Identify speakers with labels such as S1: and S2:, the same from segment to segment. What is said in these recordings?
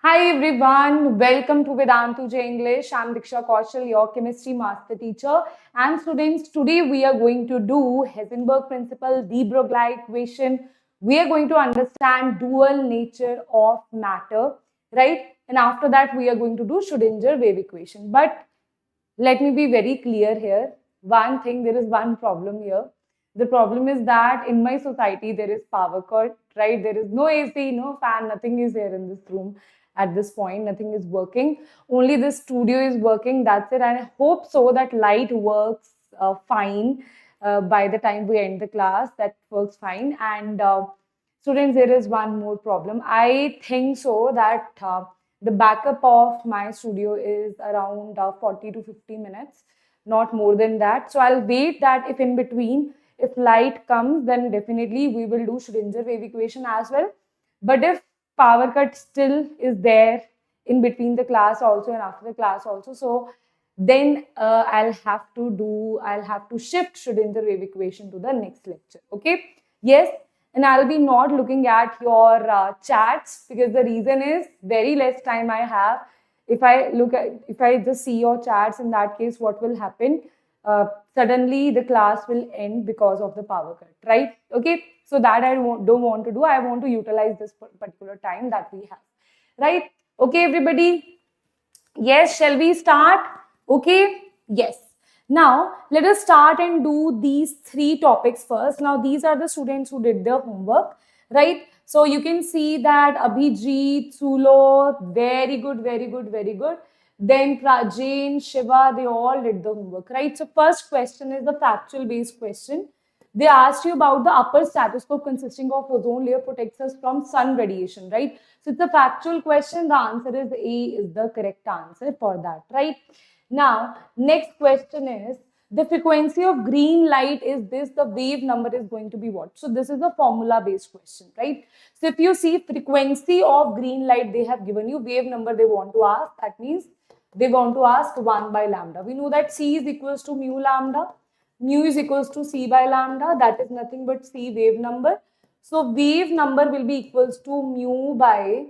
S1: Hi everyone, welcome to Vedantu J English. I'm Diksha Kaushal, your chemistry master teacher. And students, today we are going to do Heisenberg principle, the Broglie equation. We are going to understand dual nature of matter, right? And after that, we are going to do Schrödinger wave equation. But let me be very clear here. One thing, there is one problem here. The problem is that in my society, there is power cut, right? There is no AC, no fan, nothing is here in this room at this point. Nothing is working. Only this studio is working. That's it. And I hope so that light works fine by the time we end the class. That works fine. And students, there is one more problem. I think so that the backup of my studio is around 40 to 50 minutes, not more than that. So I'll wait that if in between, if light comes, then definitely we will do Schrödinger wave equation as well. But if power cut still is there in between the class also and after the class also, so then I'll have to shift Schrödinger wave equation to the next lecture. Okay. Yes. And I'll be not looking at your chats because the reason is very less time I have. If I just see your chats, in that case, what will happen? Suddenly the class will end because of the power cut, right? Okay. So that don't want to do. I want to utilize this particular time that we have, right? Okay, everybody. Yes, shall we start? Okay. Yes. Now, let us start and do these three topics first. Now, these are the students who did their homework, right? So, you can see that Abhijit, Sulo, very good, very good, very good. Then Prajen, Shiva, they all did the homework, right? So, first question is the factual based question. They asked you about the upper stratoscope consisting of ozone layer protects us from sun radiation, right? So, it's a factual question. The answer is A is the correct answer for that, right? Now, next question is the frequency of green light is this, the wave number is going to be what? So, this is a formula based question, right? So, if you see frequency of green light, they have given you wave number they want to ask. That means they want to ask 1 by lambda. We know that C is equals to mu lambda. Mu is equals to C by lambda. That is nothing but C wave number. So, wave number will be equals to mu by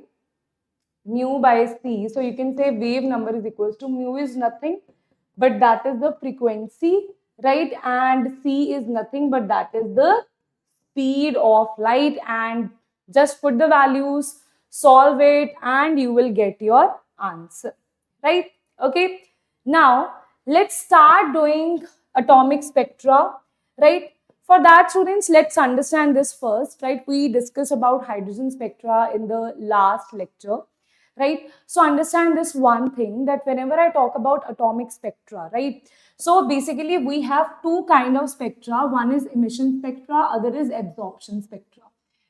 S1: C. So you can say wave number is equals to mu is nothing, but that is the frequency, right? And C is nothing, but that is the speed of light. And just put the values, solve it, and you will get your answer, right? Okay. Now, let's start doing atomic spectra, right? For that, students, let's understand this first, right? We discussed about hydrogen spectra in the last lecture, right? So understand this one thing, that whenever I talk about atomic spectra, right? So basically we have two kind of spectra. One is emission spectra, other is absorption spectra,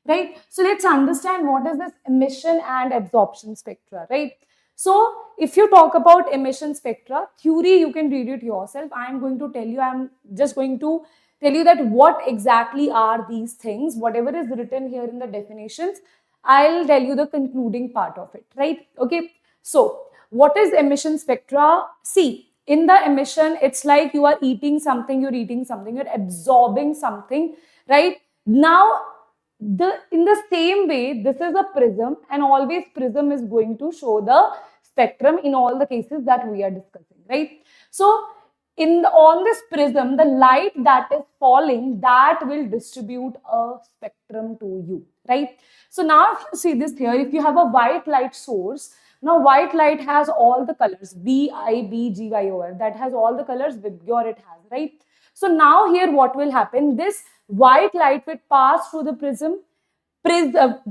S1: right? So let's understand what is this emission and absorption spectra, right? So if you talk about emission spectra, theory, you can read it yourself. I'm just going to tell you that what exactly are these things. Whatever is written here in the definitions, I'll tell you the concluding part of it, right? Okay. So what is emission spectra? See, in the emission, it's like you are eating something, you're absorbing something, right? Now, in the same way, this is a prism, and always prism is going to show the spectrum in all the cases that we are discussing, right? So on this prism, the light that is falling, that will distribute a spectrum to you, right? So now if you see this here, if you have a white light source, now white light has all the colors, BIBGYOR, that has all the colors, VIBGYOR it has, right? So now here what will happen, this white light will pass through the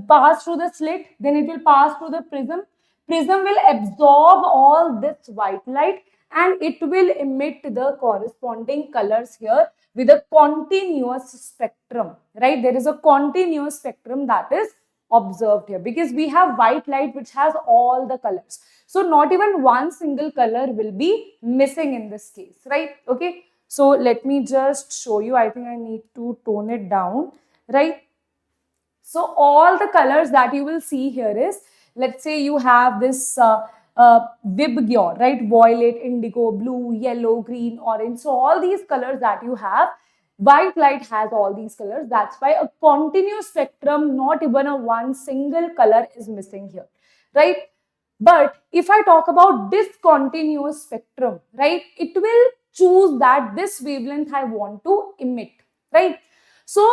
S1: pass through the slit, then it will pass through the prism. Prism will absorb all this white light and it will emit the corresponding colors here with a continuous spectrum, right? There is a continuous spectrum that is observed here because we have white light which has all the colors. So not even one single color will be missing in this case, right? Okay. So let me just show you. I think I need to tone it down, right? So all the colors that you will see here is, let's say you have this VIBGYOR, right? Violet, indigo, blue, yellow, green, orange. So all these colors that you have, white light has all these colors. That's why a continuous spectrum, not even a one single color is missing here, right? But if I talk about discontinuous spectrum, right, it will choose that this wavelength I want to emit, right? So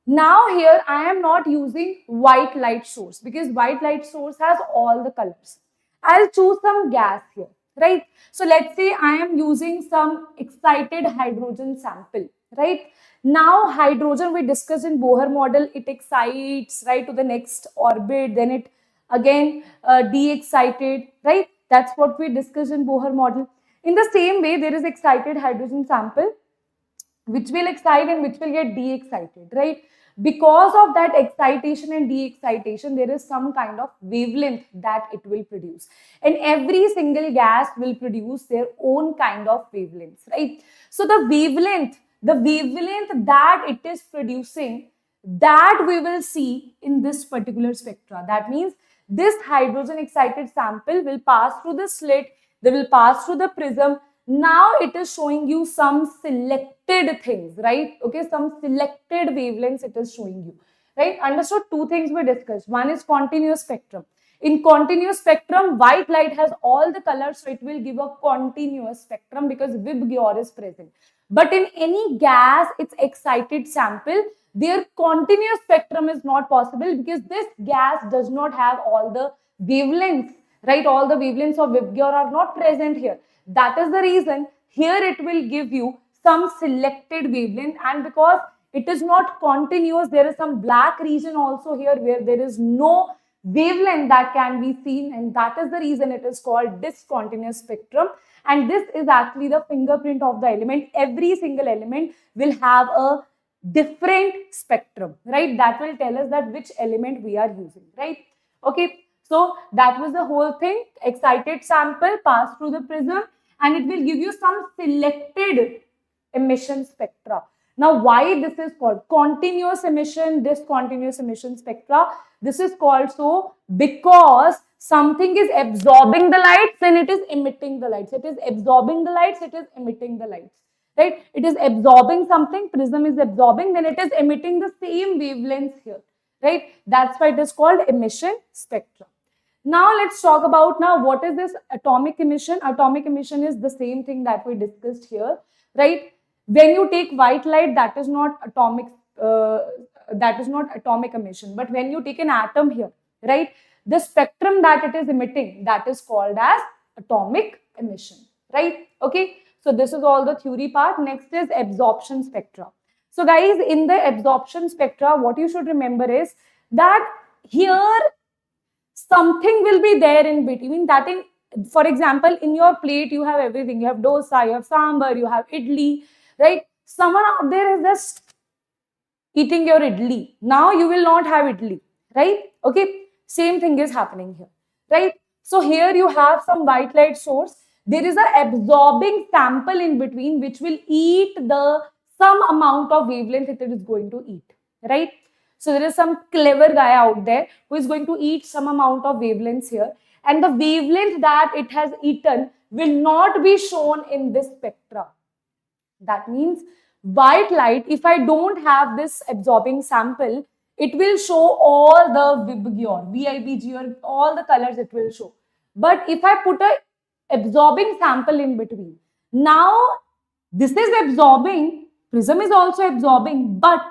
S1: now here I am not using white light source because white light source has all the colors. I'll choose some gas here, right? So let's say I am using some excited hydrogen sample, right? Now hydrogen we discussed in Bohr model, it excites, right, to the next orbit, then it again de-excited, right? That's what we discussed in Bohr model. In the same way, there is excited hydrogen sample which will excite and which will get de-excited, right? Because of that excitation and de-excitation, there is some kind of wavelength that it will produce. And every single gas will produce their own kind of wavelengths, right? So the wavelength that it is producing, that we will see in this particular spectra. That means this hydrogen excited sample will pass through the slit, they will pass through the prism. Now it is showing you some selected things, right? Okay, some selected wavelengths it is showing you, right? Understood? Two things we discussed. One is continuous spectrum. In continuous spectrum, white light has all the colors, so it will give a continuous spectrum because VIBGYOR is present. But in any gas, its excited sample, their continuous spectrum is not possible because this gas does not have all the wavelengths, right? All the wavelengths of VIBGYOR are not present here. That is the reason here it will give you some selected wavelength, and because it is not continuous, there is some black region also here where there is no wavelength that can be seen, and that is the reason it is called discontinuous spectrum. And this is actually the fingerprint of the element. Every single element will have a different spectrum, right? That will tell us that which element we are using, right? Okay, so that was the whole thing. Excited sample pass through the prism and it will give you some selected emission spectra. Now, why this is called continuous emission, discontinuous emission spectra? This is called so because something is absorbing the lights, then it is emitting the lights. It is absorbing the lights, it is emitting the lights. Right? It is absorbing something, prism is absorbing, then it is emitting the same wavelengths here. Right? That's why it is called emission spectra. Now let's talk about now what is this atomic emission. Atomic emission is the same thing that we discussed here, right? When you take white light, that is not atomic emission. But when you take an atom here, right, the spectrum that it is emitting, that is called as atomic emission, right? Okay, so this is all the theory part. Next is absorption spectra. So guys, in the absorption spectra, what you should remember is that here something will be there in between. That in, for example, in your plate you have everything. You have dosa, you have sambar, you have idli, right? Someone out there is just eating your idli. Now you will not have idli, right? Okay, same thing is happening here, right? So here you have some white light source. There is a absorbing sample in between which will eat the some amount of wavelength it is going to eat, right? So there is some clever guy out there who is going to eat some amount of wavelengths here, and the wavelength that it has eaten will not be shown in this spectra. That means white light, if I don't have this absorbing sample, it will show all the VIBGYOR, VIBGYOR, all the colors it will show. But if I put a absorbing sample in between, now this is absorbing, prism is also absorbing, but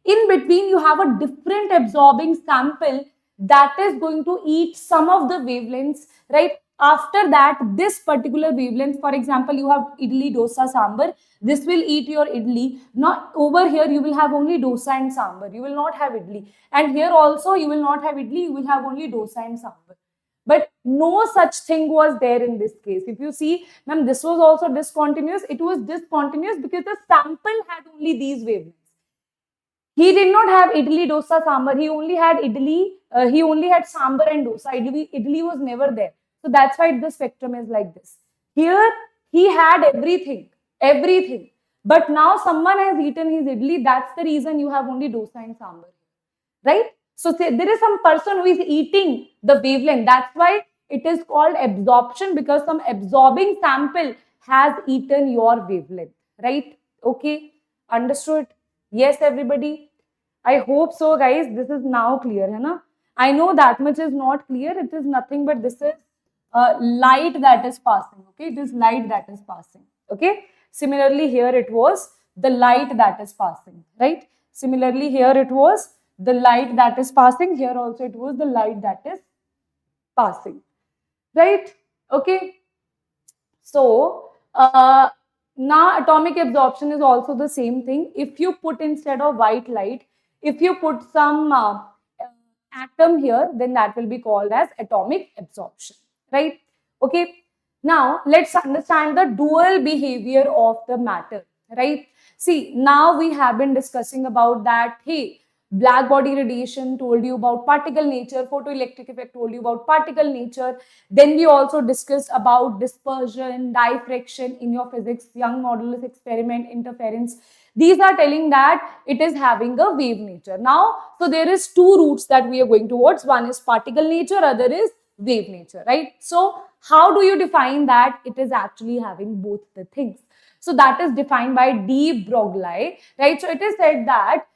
S1: in between you have a different absorbing sample that is going to eat some of the wavelengths, right? After that, this particular wavelength, for example, you have idli, dosa, sambar, this will eat your idli. Now over here you will have only dosa and sambar, you will not have idli, and here also you will not have idli, you will have only dosa and sambar. But no such thing was there in this case. If you see, ma'am, this was also discontinuous. It was discontinuous because the sample had only these wavelengths. He did not have idli, dosa, sambar. He only had idli. He only had sambar and dosa. Idli was never there. So that's why the spectrum is like this. Here he had everything, everything. But now someone has eaten his idli. That's the reason you have only dosa and sambar, right? So there is some person who is eating the wavelength. That's why it is called absorption, because some absorbing sample has eaten your wavelength, right? Okay, understood? Yes, everybody. I hope so, guys. This is now clear, है ना? I know that much is not clear. It is nothing but this is light that is passing. Okay, it is light that is passing. Okay. Similarly, here it was the light that is passing. Right. Similarly, here it was the light that is passing. Here also it was the light that is passing. Right. Okay. So now atomic absorption is also the same thing. If you put instead of white light, if you put some atom here, then that will be called as atomic absorption, right? Okay. Now let's understand the dual behavior of the matter, right? See, now we have been discussing about that. Hey, black body radiation told you about particle nature, photoelectric effect told you about particle nature. Then we also discussed about dispersion, diffraction in your physics, Young modulus experiment, interference. These are telling that it is having a wave nature. Now, so there is two routes that we are going towards. One is particle nature, other is wave nature, right? So how do you define that it is actually having both the things? So that is defined by de Broglie, right? So it is said that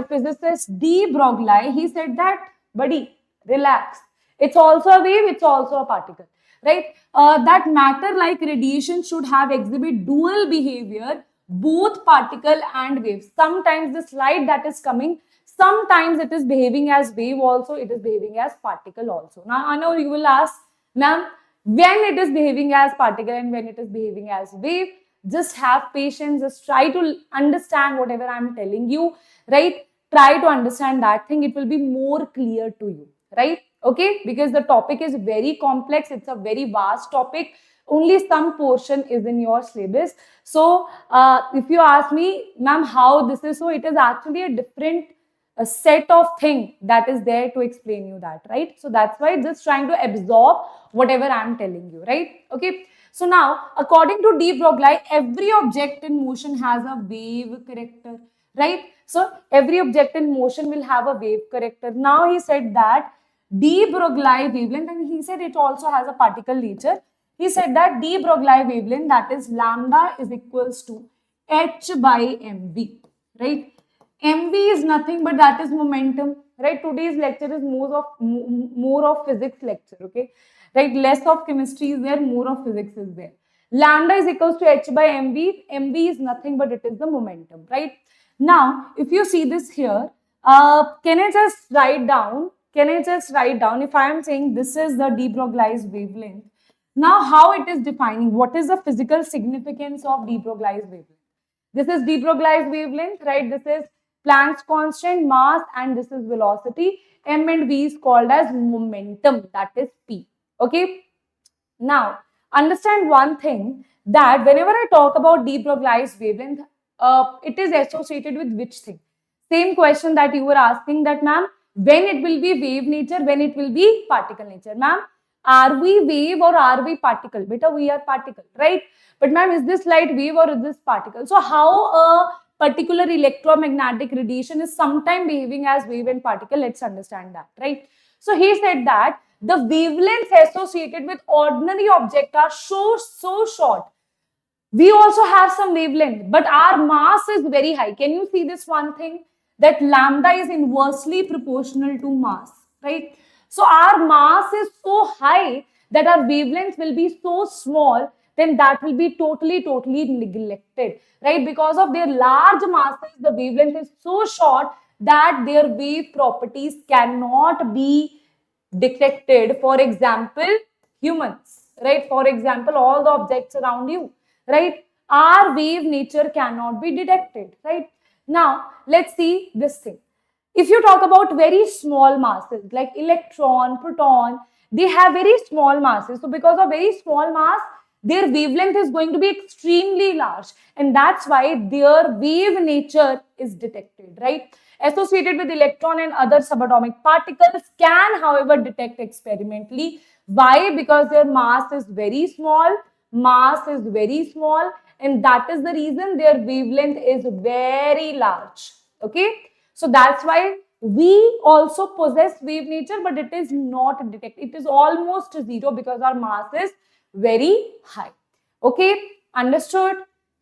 S1: physicist de Broglie, he said that, buddy, relax. It's also a wave, it's also a particle, right? That matter like radiation should have exhibit dual behavior, both particle and wave. Sometimes this light that is coming, sometimes it is behaving as wave also, it is behaving as particle also. Now, I know you will ask, ma'am, when it is behaving as particle and when it is behaving as wave, just have patience, just try to understand whatever I'm telling you, right? Try to understand that thing, it will be more clear to you, right? Okay, because the topic is very complex, it's a very vast topic, only some portion is in your syllabus. So if you ask me, ma'am, how this is, so it is actually a different set of thing that is there to explain you that, right? So that's why just trying to absorb whatever I'm telling you, right? Okay. So now, according to de Broglie, every object in motion has a wave character, right? So every object in motion will have a wave character. Now he said that de Broglie wavelength, and he said it also has a particle nature. He said that de Broglie wavelength, that is lambda is equals to h by mv, right? mv is nothing but that is momentum, right? Today's lecture is more of physics lecture, okay? Right, less of chemistry is there, more of physics is there. Lambda is equals to h by mv. mv is nothing but it is the momentum, right? Now, if you see this here, can I just write down? If I am saying this is the de Broglie's wavelength, now how it is defining? What is the physical significance of de Broglie's wavelength? This is de Broglie's wavelength, right? This is Planck's constant, mass, and this is velocity. M and V is called as momentum, that is P. Okay. Now, understand one thing, that whenever I talk about de Broglie's wavelength, it is associated with which thing? Same question that you were asking, that ma'am, when it will be wave nature, when it will be particle nature. Ma'am, are we wave or are we particle? Beta, we are particle, right? But ma'am, is this light wave or is this particle? So how a particular electromagnetic radiation is sometime behaving as wave and particle? Let's understand that, right? So he said that the wavelengths associated with ordinary object are so short. We also have some wavelength, but our mass is very high. Can you see this one thing? That lambda is inversely proportional to mass, right? So our mass is so high that our wavelength will be so small, then that will be totally neglected, right? Because of their large masses, the wavelength is so short that their wave properties cannot be detected. For example, humans, right? For example, all the objects around you, right? Our wave nature cannot be detected, right? Now, let's see this thing. If you talk about very small masses like electron, proton, they have very small masses. So because of very small mass, their wavelength is going to be extremely large, and that's why their wave nature is detected, right? Associated with electron and other subatomic particles can, however, detect experimentally. Why? Because their mass is very small, and that is the reason their wavelength is very large. Okay, so that's why we also possess wave nature, but it is not detected. It is almost zero because our mass is very high. Okay, understood?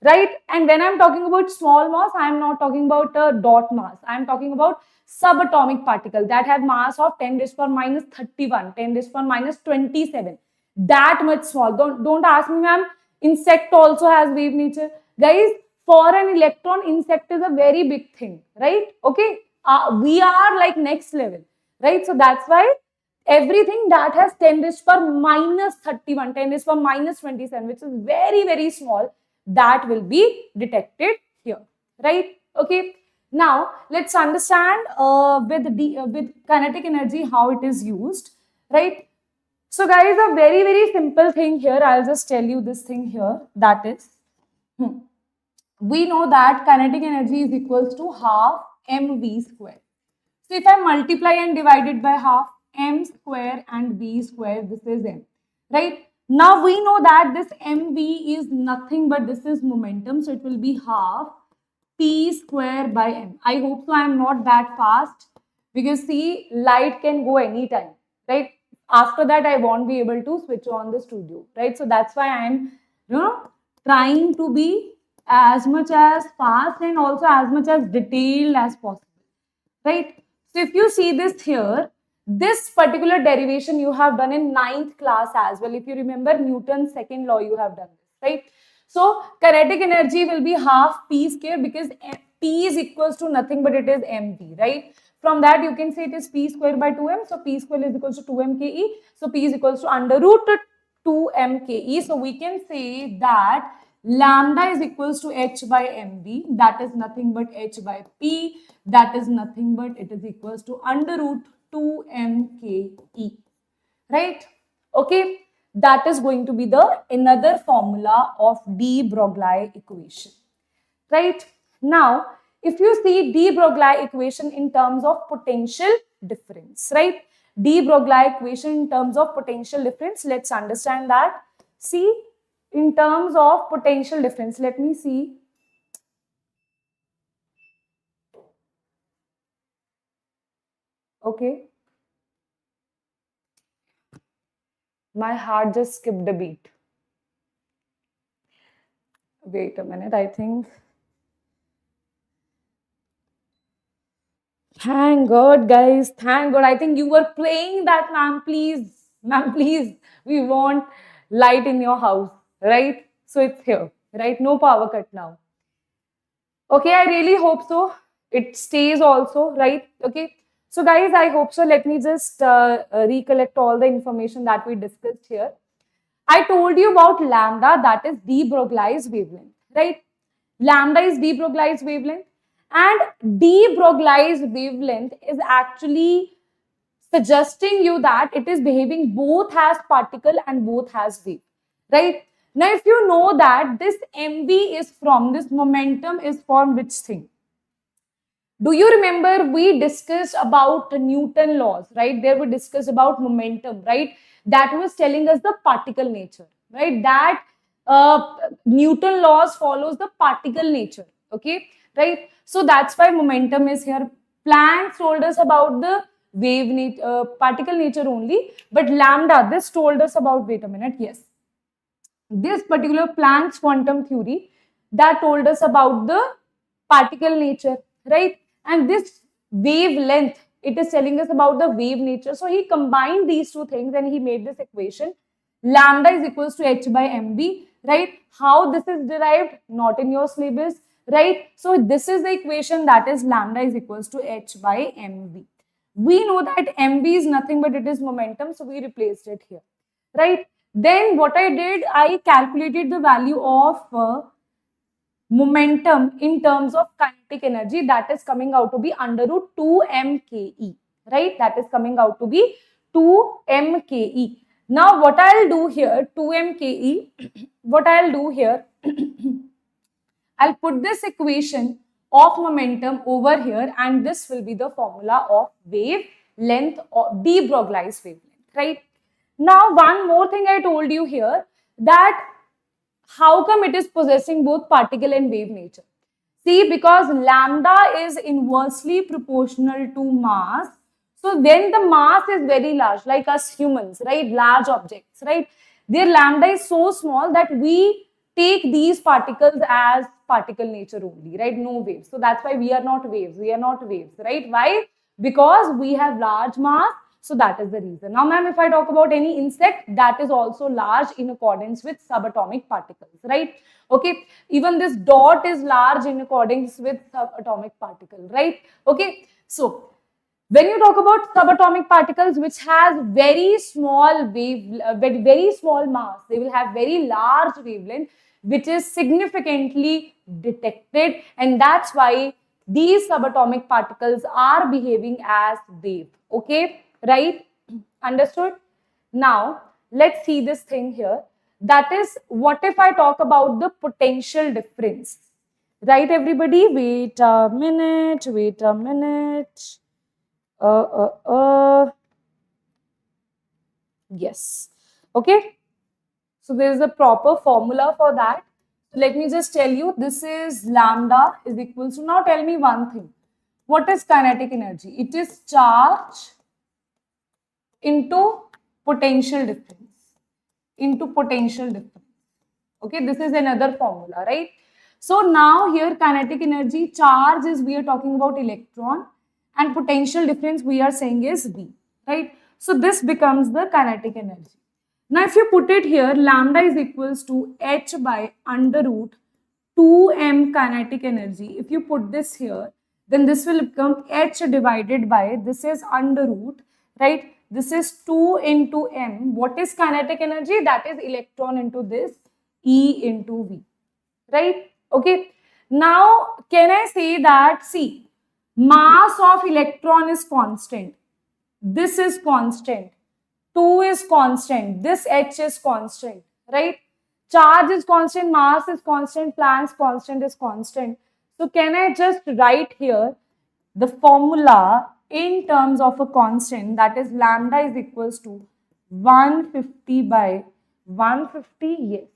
S1: right? And when I'm talking about small mass, I'm not talking about a dot mass. I'm talking about subatomic particle that have mass of 10 raised power minus 31, 10 raised power minus 27. That much small. Don't ask me, ma'am. Insect also has wave nature. Guys, for an electron, insect is a very big thing, right? Okay. We are like next level, right? So that's why everything that has 10 raised power minus 31, 10 raised power minus 27, which is very, very small, that will be detected here, right? Okay. Now, let's understand with kinetic energy how it is used, right? So, guys, a very, very simple thing here. I'll just tell you this thing here. That is, we know that kinetic energy is equals to half mv square. So, if I multiply and divide it by half, m square and v square, this is m, right? Now, we know that this mv is nothing but this is momentum. So, it will be half p square by m. I hope so I am not that fast because see, light can go anytime, right? After that, I won't be able to switch on the studio, right? So that's why I am, trying to be as much as fast and also as much as detailed as possible, right? So if you see this here, this particular derivation you have done in 9th class as well. If you remember Newton's second law, you have done this, right? So kinetic energy will be half P square because P is equals to nothing but it is mv, right? From that you can say it is P square by 2m. So P square is equals to 2m ke. So P is equals to under root 2m ke. So we can say that lambda is equals to h by mv. That is nothing but h by p. That is nothing but it is equals to under root 2m ke. Right? Okay. That is going to be the another formula of de Broglie equation. Right? Now, if you see de Broglie equation in terms of potential difference, right? De Broglie equation in terms of potential difference, let's understand that. See, in terms of potential difference, let me see. Okay. My heart just skipped a beat. Wait a minute, I think. Thank God, guys. Thank God. I think you were playing that, ma'am. Please, ma'am, please. We want light in your house, right? So it's here, right? No power cut now. Okay, I really hope so. It stays also, right? Okay. So, guys, I hope so. Let me just recollect all the information that we discussed here. I told you about lambda, that is de Broglie's wavelength, right? Lambda is de Broglie's wavelength, and de Broglie's wavelength is actually suggesting you that it is behaving both as particle and both as wave, right? Now, if you know that this mv is from, this momentum is from which thing? Do you remember we discussed about Newton laws, right? There we discussed about momentum, right? That was telling us the particle nature, right? That Newton laws follows the particle nature, okay? Right? So that's why momentum is here. Planck told us about the particle nature only, but lambda, this told us about, wait a minute, yes. This particular Planck's quantum theory that told us about the particle nature, right? And this wavelength, it is telling us about the wave nature. So he combined these two things and he made this equation. Lambda is equals to h by mv, right? How this is derived? Not in your syllabus, right? So this is the equation, that is lambda is equals to h by mv. We know that mv is nothing but it is momentum, so we replaced it here, right? Then what I did, I calculated the value of momentum in terms of kinetic energy, that is coming out to be under root 2 mke, right? That is coming out to be 2 mke. Now what I'll do here, 2 mke, what I'll do here, I'll put this equation of momentum over here, and this will be the formula of wave length or de Broglie's wavelength, right? Now, one more thing I told you here, that how come it is possessing both particle and wave nature? See, because lambda is inversely proportional to mass. So when the mass is very large, like us humans, right? Large objects, right? Their lambda is so small that we take these particles as particle nature only, right? No waves. So that's why we are not waves. We are not waves, right? Why? Because we have large mass. So that is the reason. Now, ma'am, if I talk about any insect, that is also large in accordance with subatomic particles, right? Okay. Even this dot is large in accordance with subatomic particle, right? Okay. So when you talk about subatomic particles which has very small very small mass, they will have very large wavelength which is significantly detected, and that's why these subatomic particles are behaving as wave. Okay, right? Understood? Now, let's see this thing here. That is, what if I talk about the potential difference? Right, everybody? Wait a minute. Wait a minute. Yes. Okay. So there is a proper formula for that. Let me just tell you, this is lambda is equals to, now tell me one thing. What is kinetic energy? It is charge into potential difference. Into potential difference. Okay, this is another formula, right? So now here kinetic energy, charge is, we are talking about electron, and potential difference we are saying is V, right? So this becomes the kinetic energy. Now if you put it here, lambda is equals to h by under root 2m kinetic energy. If you put this here, then this will become h divided by, this is under root, right? This is 2 into m. What is kinetic energy? That is electron into this E into V, right? Okay. Now, can I say that, see, mass of electron is constant. This is constant. 2 is constant. This H is constant, right? Charge is constant, mass is constant, Planck's constant is constant. So can I just write here the formula in terms of a constant, that is lambda is equals to 150 by 150, yes.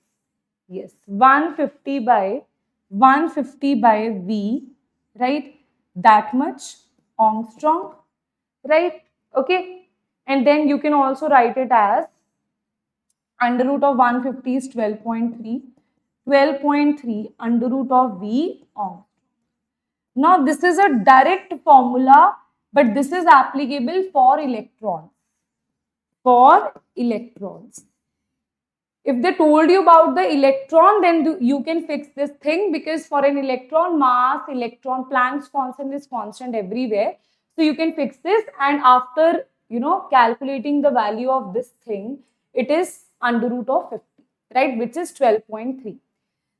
S1: Yes, 150 by V, right? That much Armstrong, right? Okay. And then you can also write it as under root of 150 is 12.3. 12.3 under root of V Armstrong. Now, this is a direct formula, but this is applicable for electrons. For electrons. If they told you about the electron, then you can fix this thing, because for an electron, mass, electron, Planck's constant is constant everywhere. So you can fix this, and after, calculating the value of this thing, it is under root of 50, right, which is 12.3.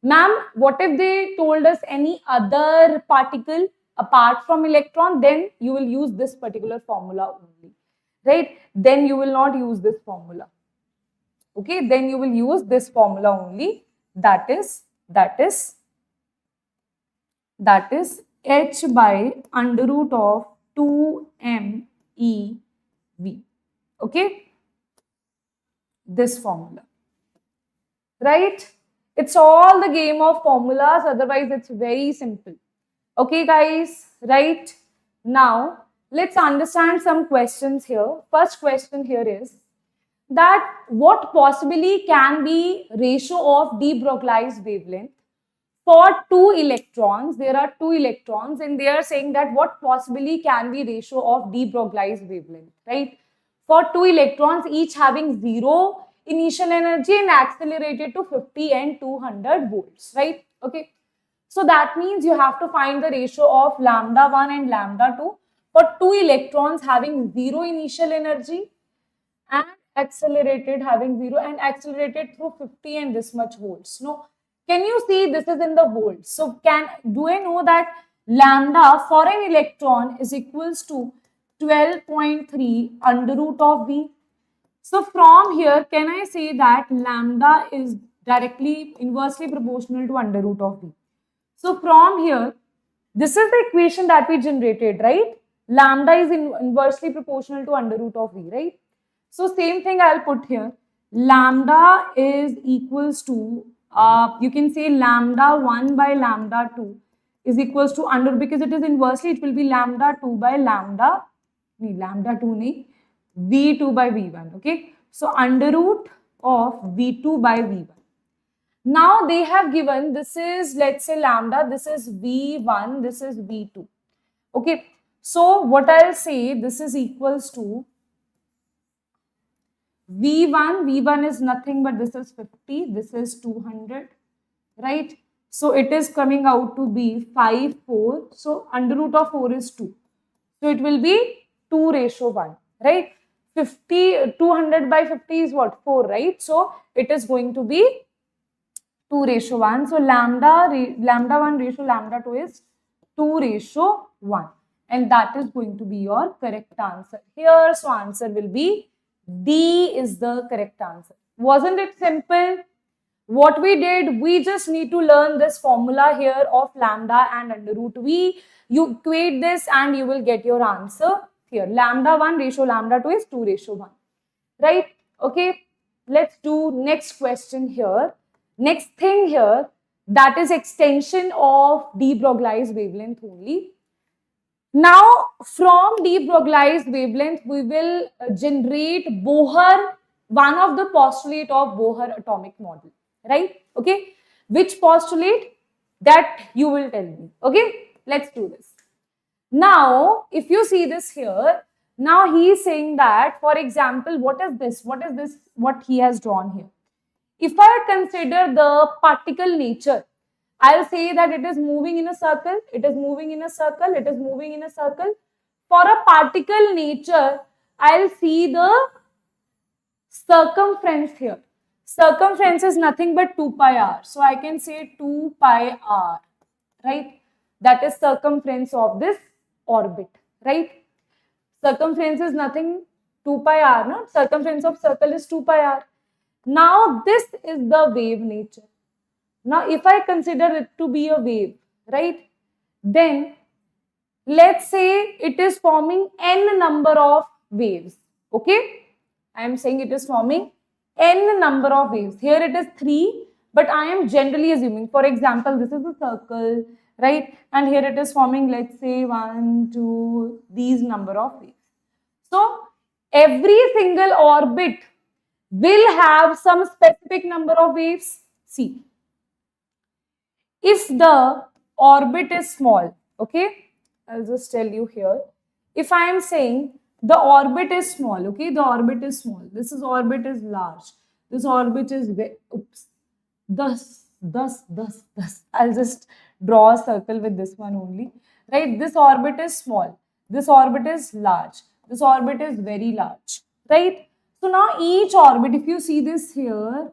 S1: Ma'am, what if they told us any other particle apart from electron? Then you will use this particular formula only, right? Then you will not use this formula. Okay, then you will use this formula only. That is h by under root of 2mev. Okay, this formula, right? It's all the game of formulas, otherwise it's very simple. Okay, guys, right? Now, let's understand some questions here. First question here is that what possibly can be ratio of de Broglie's wavelength for two electrons? There are two electrons, and they are saying that what possibly can be ratio of de Broglie's wavelength, right? For two electrons, each having 0 initial energy and accelerated to 50 and 200 volts, right? Okay. So that means you have to find the ratio of lambda 1 and lambda 2 for two electrons having 0 initial energy and accelerated having 0 and accelerated through 50 and this much volts. No, can you see this is in the volts? So do I know that lambda for an electron is equals to 12.3 under root of V? So from here, can I say that lambda is directly inversely proportional to under root of V? So from here, this is the equation that we generated, right? Lambda is inversely proportional to under root of V, right? So same thing I'll put here. Lambda is equals to, you can say lambda 1 by lambda 2 is equals to under, because it is inversely, it will be lambda 2 by lambda, lambda 2 nahi, V2 by V1, okay? So under root of V2 by V1. Now they have given, this is, let's say lambda, this is V1, this is V2. Okay, so what I'll say, this is equals to V1 is nothing but this is 50, this is 200, right? So it is coming out to be 5, 4. So under root of 4 is 2. So it will be 2:1, right? 200 by 50 is what? 4, right? So it is going to be 2:1. So lambda 1 ratio lambda 2 is 2:1. And that is going to be your correct answer here. So answer will be D is the correct answer. Wasn't it simple? What we did, we just need to learn this formula here of lambda and under root V. You equate this and you will get your answer here. Lambda 1 ratio lambda 2 is 2:1. Right? Okay. Let's do next question here. Next thing here, that is extension of de Broglie's wavelength only. Now, from de Broglie's wavelength, we will generate Bohr, one of the postulate of Bohr atomic model, right? Okay, which postulate? That you will tell me. Okay, let's do this. Now, if you see this here, now he is saying that, for example, what is this? What is this? What he has drawn here? If I consider the particle nature, I'll say that it is moving in a circle, it is moving in a circle, it is moving in a circle. For a particle nature, I'll see the circumference here. Circumference is nothing but 2 pi r. So I can say 2 pi r, right? That is circumference of this orbit, right? Circumference is nothing 2 pi r, no? Circumference of circle is 2 pi r. Now this is the wave nature. Now, if I consider it to be a wave, right, then let's say it is forming n number of waves, okay? I am saying it is forming n number of waves. Here it is 3, but I am generally assuming, for example, this is a circle, right? And here it is forming, let's say 1, 2, these number of waves. So, every single orbit will have some specific number of waves. See, if the orbit is small, okay, I'll just tell you here. If I am saying the orbit is small, okay, the orbit is small. This is orbit is large. This orbit is, oops, thus. I'll just draw a circle with this one only, right? This orbit is small. This orbit is large. This orbit is very large, right? So now each orbit, if you see this here,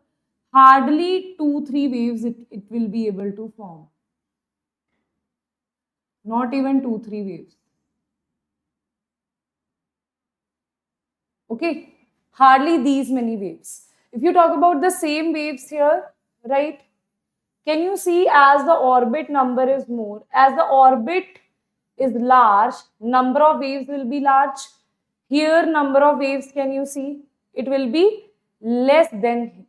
S1: hardly 2-3 waves it will be able to form. Not even 2-3 waves. Okay, hardly these many waves. If you talk about the same waves here, right? Can you see as the orbit number is more, as the orbit is large, number of waves will be large. Here number of waves, can you see? It will be less than here.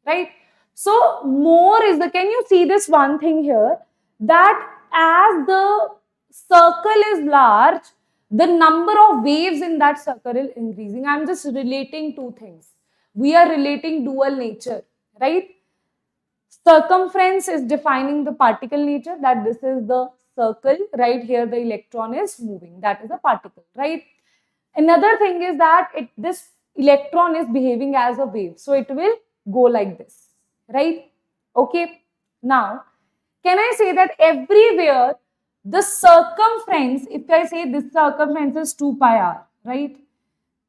S1: Right? So more is the, can you see this one thing here, that as the circle is large, the number of waves in that circle is increasing. I'm just relating two things. We are relating dual nature, right? Circumference is defining the particle nature, that this is the circle, right? Here the electron is moving, that is a particle, right? Another thing is that this electron is behaving as a wave, so it will go like this, right? Okay. Now, can I say that everywhere the circumference, if I say this circumference is 2 pi r, right?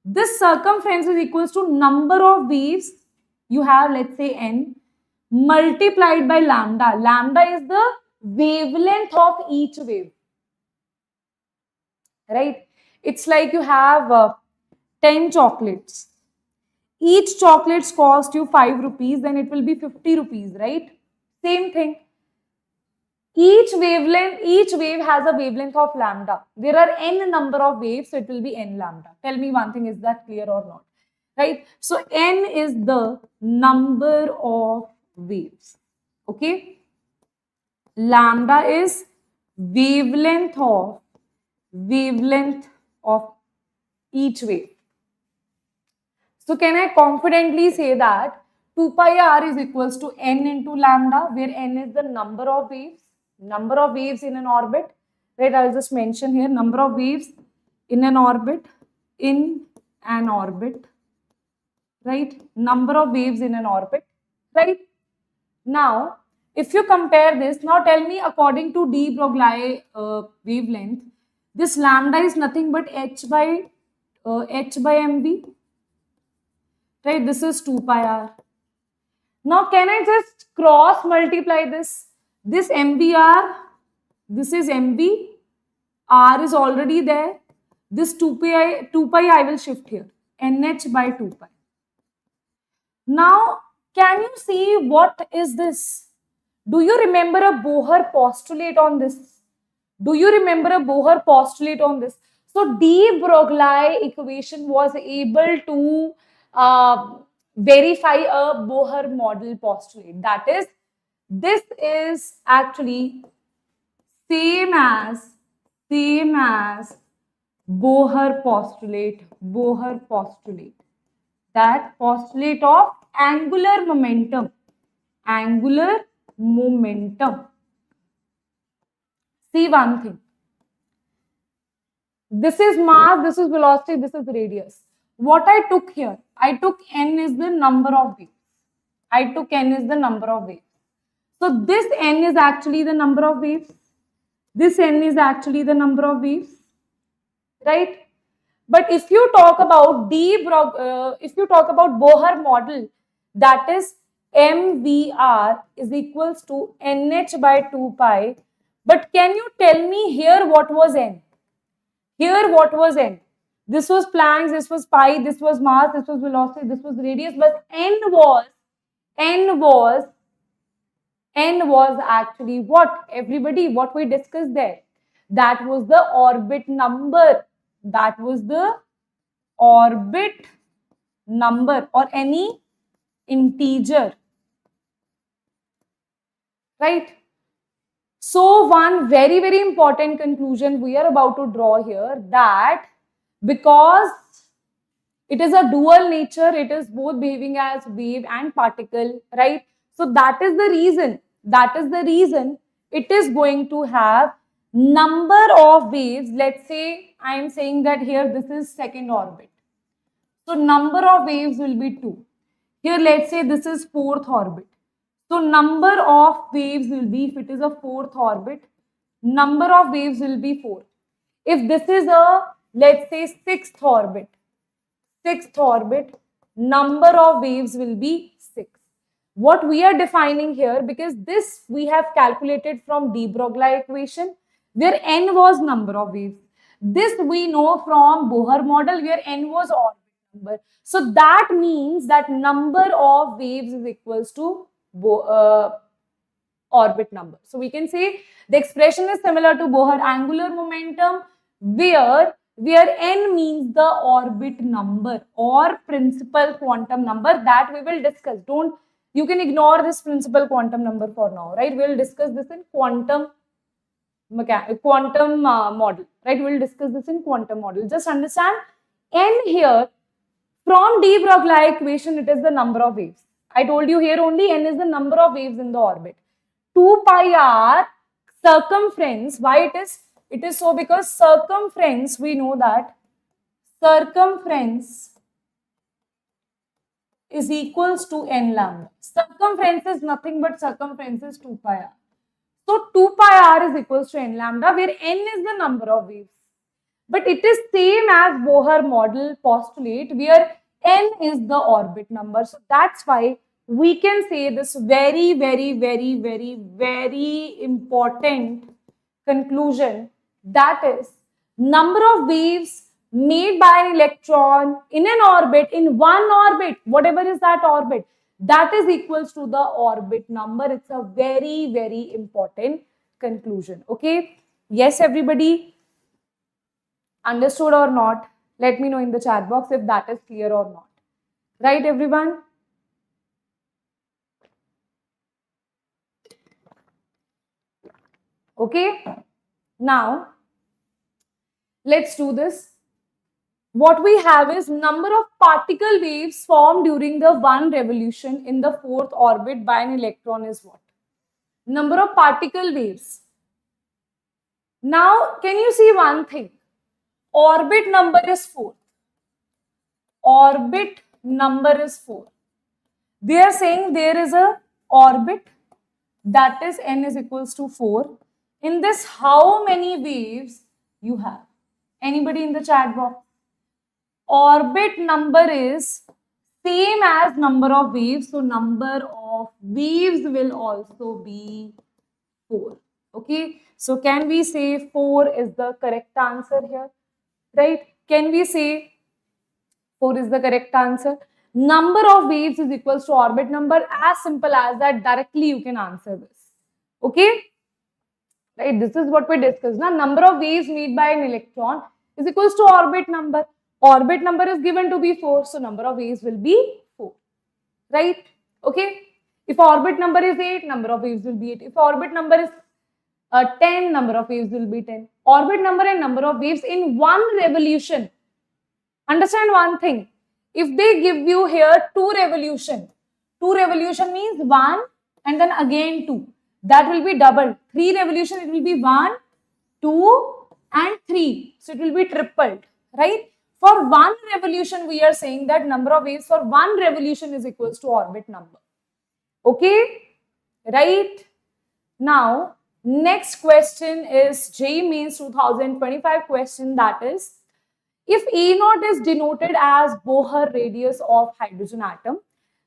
S1: This circumference is equals to number of waves you have, let's say n, multiplied by lambda. Lambda is the wavelength of each wave, right? It's like you have 10 chocolates. Each chocolates cost you 5 rupees, then it will be 50 rupees, right? Same thing. Each wave has a wavelength of lambda. There are n number of waves, so it will be n lambda. Tell me one thing, is that clear or not? Right? So n is the number of waves. Okay? Lambda is wavelength of each wave. So can I confidently say that 2 pi r is equals to n into lambda, where n is the number of waves in an orbit, right? I'll just mention here number of waves in an orbit, right? Number of waves in an orbit, right? Now, if you compare this, now tell me according to de Broglie wavelength, this lambda is nothing but h by mv, right? This is 2 pi r. Now, can I just cross multiply this? This MVR, this is MV, R is already there. This 2 pi I will shift here, NH by 2 pi. Now, can you see what is this? Do you remember a Bohr postulate on this? Do you remember a Bohr postulate on this? So, de Broglie equation was able to verify a Bohr model postulate. That is, this is actually same as Bohr postulate. That postulate of angular momentum. See one thing. This is mass, this is velocity, this is radius. What I took here, I took n is the number of waves. So this n is actually the number of waves. Right? But if you talk about Bohr model, that is MVR is equals to NH by 2 pi. But can you tell me here what was n? This was Planck's, this was pi, this was mass, this was velocity, this was radius, but n was actually what? Everybody, what we discussed there? That was the orbit number. Or any integer. Right? So one very, very important conclusion we are about to draw here, that because it is a dual nature, it is both behaving as wave and particle, right? So that is the reason it is going to have number of waves. Let's say I am saying that here this is second orbit. So number of waves will be 2. Here let's say this is fourth orbit. So number of waves will be, if it is a fourth orbit, number of waves will be 4. If this is a, let's say, sixth orbit, number of waves will be 6. What we are defining here, because this we have calculated from de Broglie equation, where n was number of waves. This we know from Bohr model, where n was orbit number. So that means that number of waves is equals to orbit number. So we can say the expression is similar to Bohr angular momentum, where n means the orbit number or principal quantum number, that we will discuss. You can ignore this principal quantum number for now, right? We will discuss this in quantum model, right? We will discuss this in quantum model. Just understand, n here from de Broglie equation, it is the number of waves. I told you here only n is the number of waves in the orbit. 2 pi r circumference. Why it is? It is so because circumference, we know that circumference is equals to n lambda. Circumference is nothing but circumference is 2 pi r. So 2 pi r is equals to n lambda, where n is the number of waves. But it is same as Bohr model postulate, where n is the orbit number. So that's why we can say this very, very, very, very, very important conclusion, that is number of waves made by an electron in an orbit, in one orbit, whatever is that orbit, that is equals to the orbit number. It's a very, very important conclusion. Okay. Yes, everybody. Understood or not? Let me know in the chat box if that is clear or not. Right, everyone? Okay. Now, let's do this. what we have is number of particle waves formed during the one revolution in the fourth orbit by an electron is what? Number of particle waves. Now, can you see one thing? Orbit number is 4. Orbit number is 4. They are saying there is a orbit that is n is equals to 4. In this, how many waves you have? Anybody in the chat box? Orbit number is same as number of waves. So number of waves will also be 4. Okay. So can we say 4 is the correct answer here? Right? Can we say 4 is the correct answer? Number of waves is equals to orbit number. As simple as that, directly you can answer this. Okay? Right? This is what we discussed. Now, number of waves made by an electron is equals to orbit number. Orbit number is given to be 4. So, number of waves will be 4. Right? Okay? If orbit number is 8, number of waves will be 8. If orbit number is 10, number of waves will be 10. Orbit number and number of waves in one revolution. Understand one thing. If they give you here 2 revolution means 1 and then again 2. That will be double. 3 revolution, it will be 1, 2 and 3. So it will be tripled, right? For one revolution, we are saying that number of waves for one revolution is equals to orbit number. Okay, right? Now, next question is JEE Mains 2025 question, that is, if A0 is denoted as Bohr radius of hydrogen atom,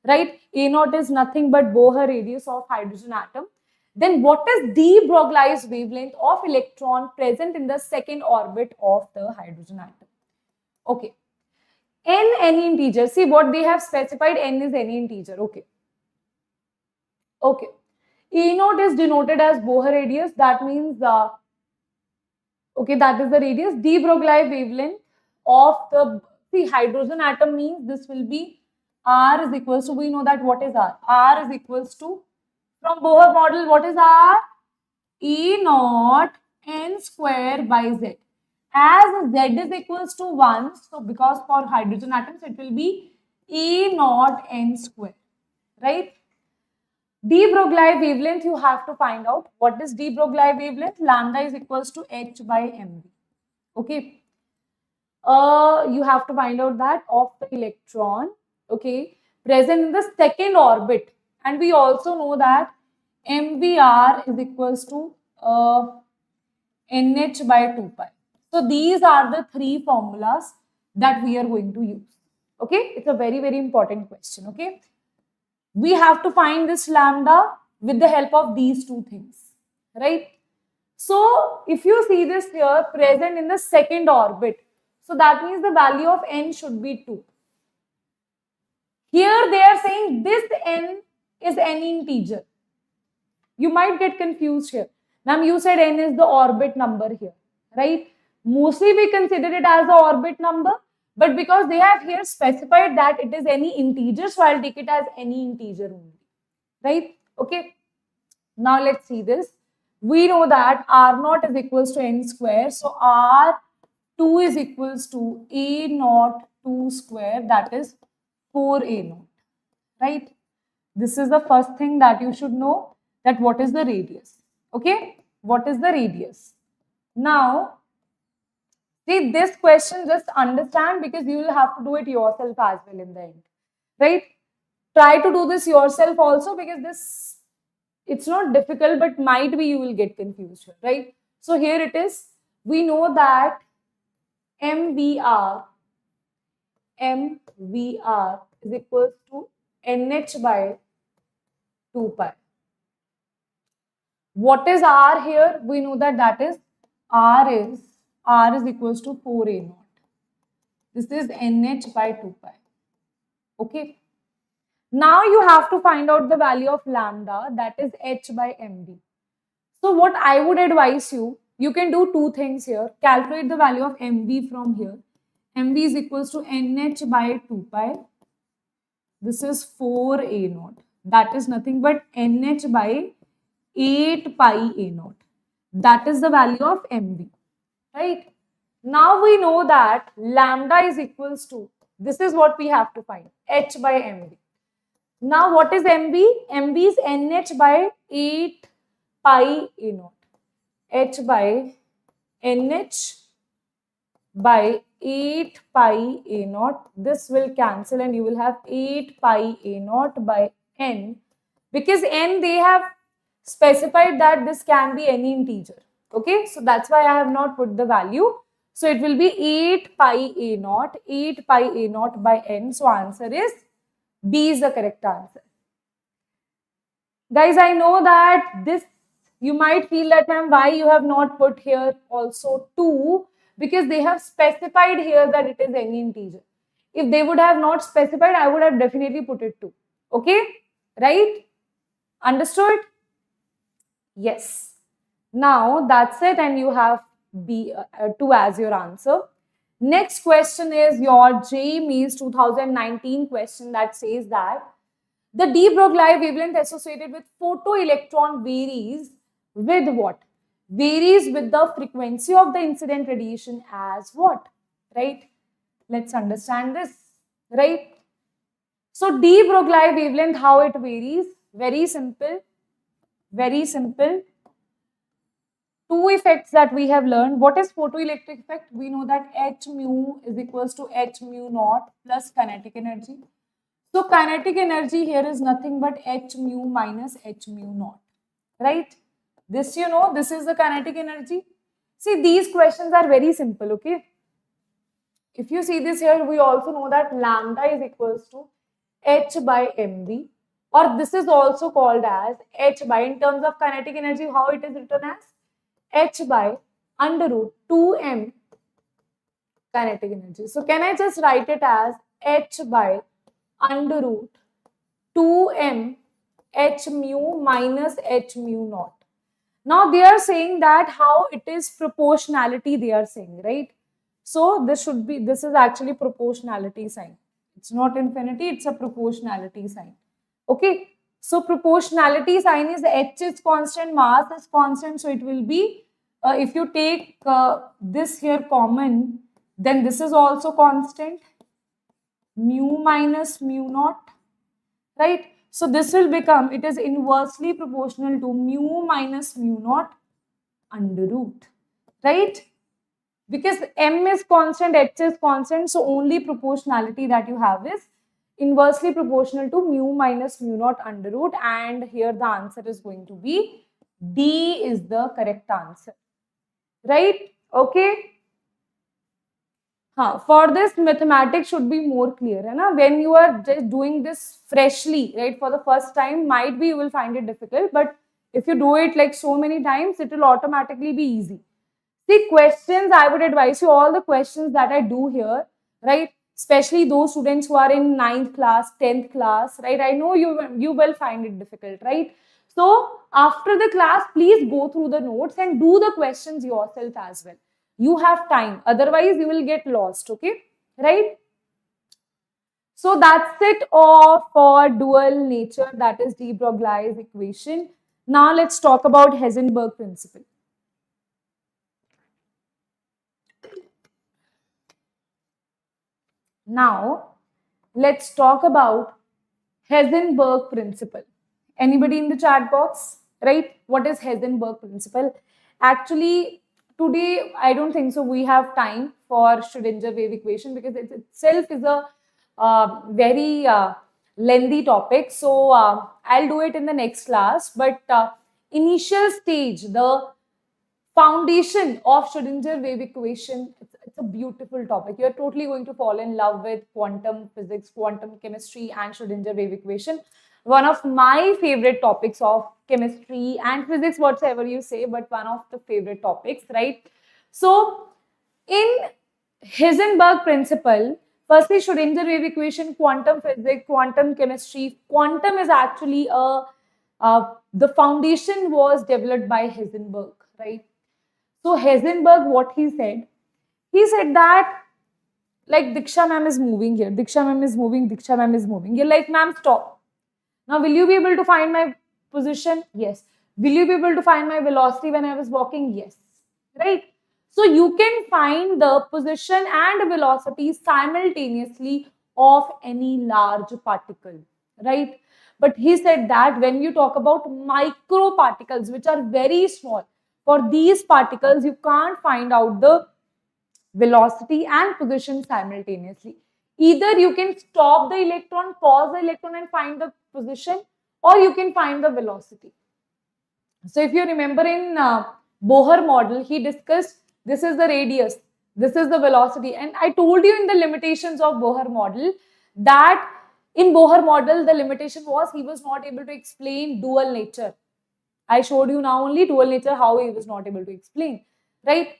S1: right? A0 is nothing but Bohr radius of hydrogen atom. Then what is de Broglie's wavelength of electron present in the second orbit of the hydrogen atom? Okay. N any integer. See what they have specified, n is any integer. Okay. Okay. A0 is denoted as Bohr radius. That means, okay, that is the radius. De Broglie wavelength of the hydrogen atom means this will be R is equals to, we know that what is R? R is equals to, from Bohr model, what is R? E0 n square by Z. As Z is equals to 1, so because for hydrogen atoms, it will be E0 n square, right? De Broglie wavelength, you have to find out. What is de Broglie wavelength? Lambda is equals to h by mv. Okay. You have to find out that of the electron, okay, present in the second orbit. And we also know that mvr is equals to nh by 2 pi. So these are the 3 formulas that we are going to use. Okay. It's a very, very important question. Okay. We have to find this lambda with the help of these 2 things, right? So if you see this here present in the second orbit, so that means the value of n should be 2. Here they are saying this n is any integer. You might get confused here. Now you said n is the orbit number here, right? Mostly we consider it as the orbit number, but because they have here specified that it is any integer, so I'll take it as any integer only, right? Okay. Now let's see this. We know that R0 is equals to n square, so R2 is equals to A0 2 square, that is 4A0, right? This is the first thing that you should know, that what is the radius. Okay, what is the radius? Now, see this question, just understand, because you will have to do it yourself as well in the end, right? Try to do this yourself also, because this, it's not difficult, but might be you will get confused here, right? So here it is. We know that MVR is equals to NH by 2 pi. What is R here? We know that that is R is equals to 4A0. This is NH by 2 pi. Okay. Now you have to find out the value of lambda, that is h by mv. So what I would advise you, you can do 2 things here. Calculate the value of mv from here. mv is equals to nh by 2 pi. This is 4a0. That is nothing but nh by 8 pi a0. That is the value of mv, right? Now we know that lambda is equals to, this is what we have to find, h by mv. Now what is mv? Mv is nh by 8 pi a naught. H by nh by 8 pi a naught. This will cancel and you will have 8 pi a naught by n. Because n, they have specified that this can be any integer. Okay, so that's why I have not put the value. So it will be 8 pi a naught, 8 pi a naught by n. So answer is B is the correct answer. Guys, I know that this, you might feel that, ma'am, why you have not put here also 2? Because they have specified here that it is any integer. If they would have not specified, I would have definitely put it 2. Okay, right? Understood? Yes. Now that's it, and you have B 2 as your answer. Next question is your JEE Mains 2019 question that says that the de Broglie wavelength associated with photoelectron varies with what? Varies with the frequency of the incident radiation as what? Right? Let's understand this. Right? So de Broglie wavelength, how it varies? Very simple. Very simple. Two effects that we have learned. What is photoelectric effect? We know that H mu is equals to H mu naught plus kinetic energy. So kinetic energy here is nothing but H mu minus H mu naught, right? This you know, this is the kinetic energy. See, these questions are very simple, okay? If you see this here, we also know that lambda is equals to H by mv, or this is also called as H by, in terms of kinetic energy, how it is written as H by under root 2m kinetic energy. So can I just write it as H by under root 2m h mu minus h mu naught. Now they are saying that how it is proportionality, they are saying, right? So this should be, this is actually proportionality sign. It's not infinity, it's a proportionality sign. Okay, so proportionality sign is h is constant, mass is constant, so it will be, if you take this here common, then this is also constant, mu minus mu naught, right? So this will become, it is inversely proportional to mu minus mu naught under root, right? Because m is constant, h is constant, so only proportionality that you have is inversely proportional to mu minus mu naught under root, and here the answer is going to be D is the correct answer, right? Okay. For this, mathematics should be more clear. Right? When you are just doing this freshly, right, for the first time, might be you will find it difficult, but if you do it like so many times, it will automatically be easy. See, questions, I would advise you, all the questions that I do here, right, especially those students who are in 9th class, 10th class, right, I know you will find it difficult, right? So after the class, please go through the notes and do the questions yourself as well. You have time, otherwise you will get lost, okay, right? So that's it all for dual nature, that is de Broglie's equation. Now let's talk about Heisenberg principle. Now let's talk about Heisenberg principle. Anybody in the chat box, right? What is Heisenberg principle? Actually, today I don't think so we have time for Schrödinger wave equation, because it itself is a very lengthy topic. So I'll do it in the next class. But initial stage, the foundation of Schrödinger wave equation, it's a beautiful topic. You're totally going to fall in love with quantum physics, quantum chemistry, and Schrödinger wave equation. One of my favorite topics of chemistry and physics, whatever you say, but one of the favorite topics, right? So in Heisenberg principle, firstly, Schrödinger wave equation, quantum physics, quantum chemistry. Quantum is actually the foundation was developed by Heisenberg, right? So Heisenberg, what he said that, like, Diksha Ma'am is moving here, Diksha Ma'am is moving, Diksha Ma'am is moving. You're like, ma'am, stop. Now, will you be able to find my position? Yes. Will you be able to find my velocity when I was walking? Yes. Right? So you can find the position and velocity simultaneously of any large particle, right? But he said that when you talk about micro particles, which are very small, for these particles, you can't find out the velocity and position simultaneously. Either you can stop the electron, pause the electron and find the position, or you can find the velocity. So if you remember in Bohr model, he discussed this is the radius, this is the velocity. And I told you in the limitations of Bohr model that in Bohr model, the limitation was he was not able to explain dual nature. I showed you now only dual nature, how he was not able to explain, right?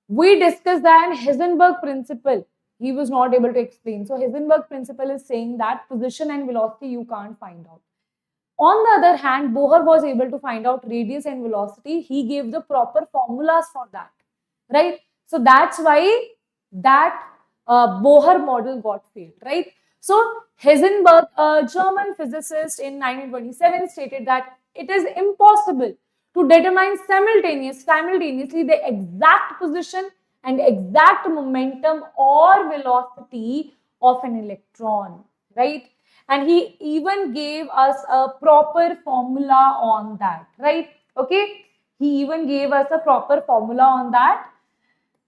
S1: We discussed that Heisenberg principle, he was not able to explain. So Heisenberg principle is saying that position and velocity you can't find out. On the other hand, Bohr was able to find out radius and velocity. He gave the proper formulas for that, right? So that's why that Bohr model got failed, right? So Heisenberg, a German physicist in 1927, stated that it is impossible to determine simultaneously the exact position and exact momentum or velocity of an electron, right? And he even gave us a proper formula on that, right? Okay, he even gave us a proper formula on that.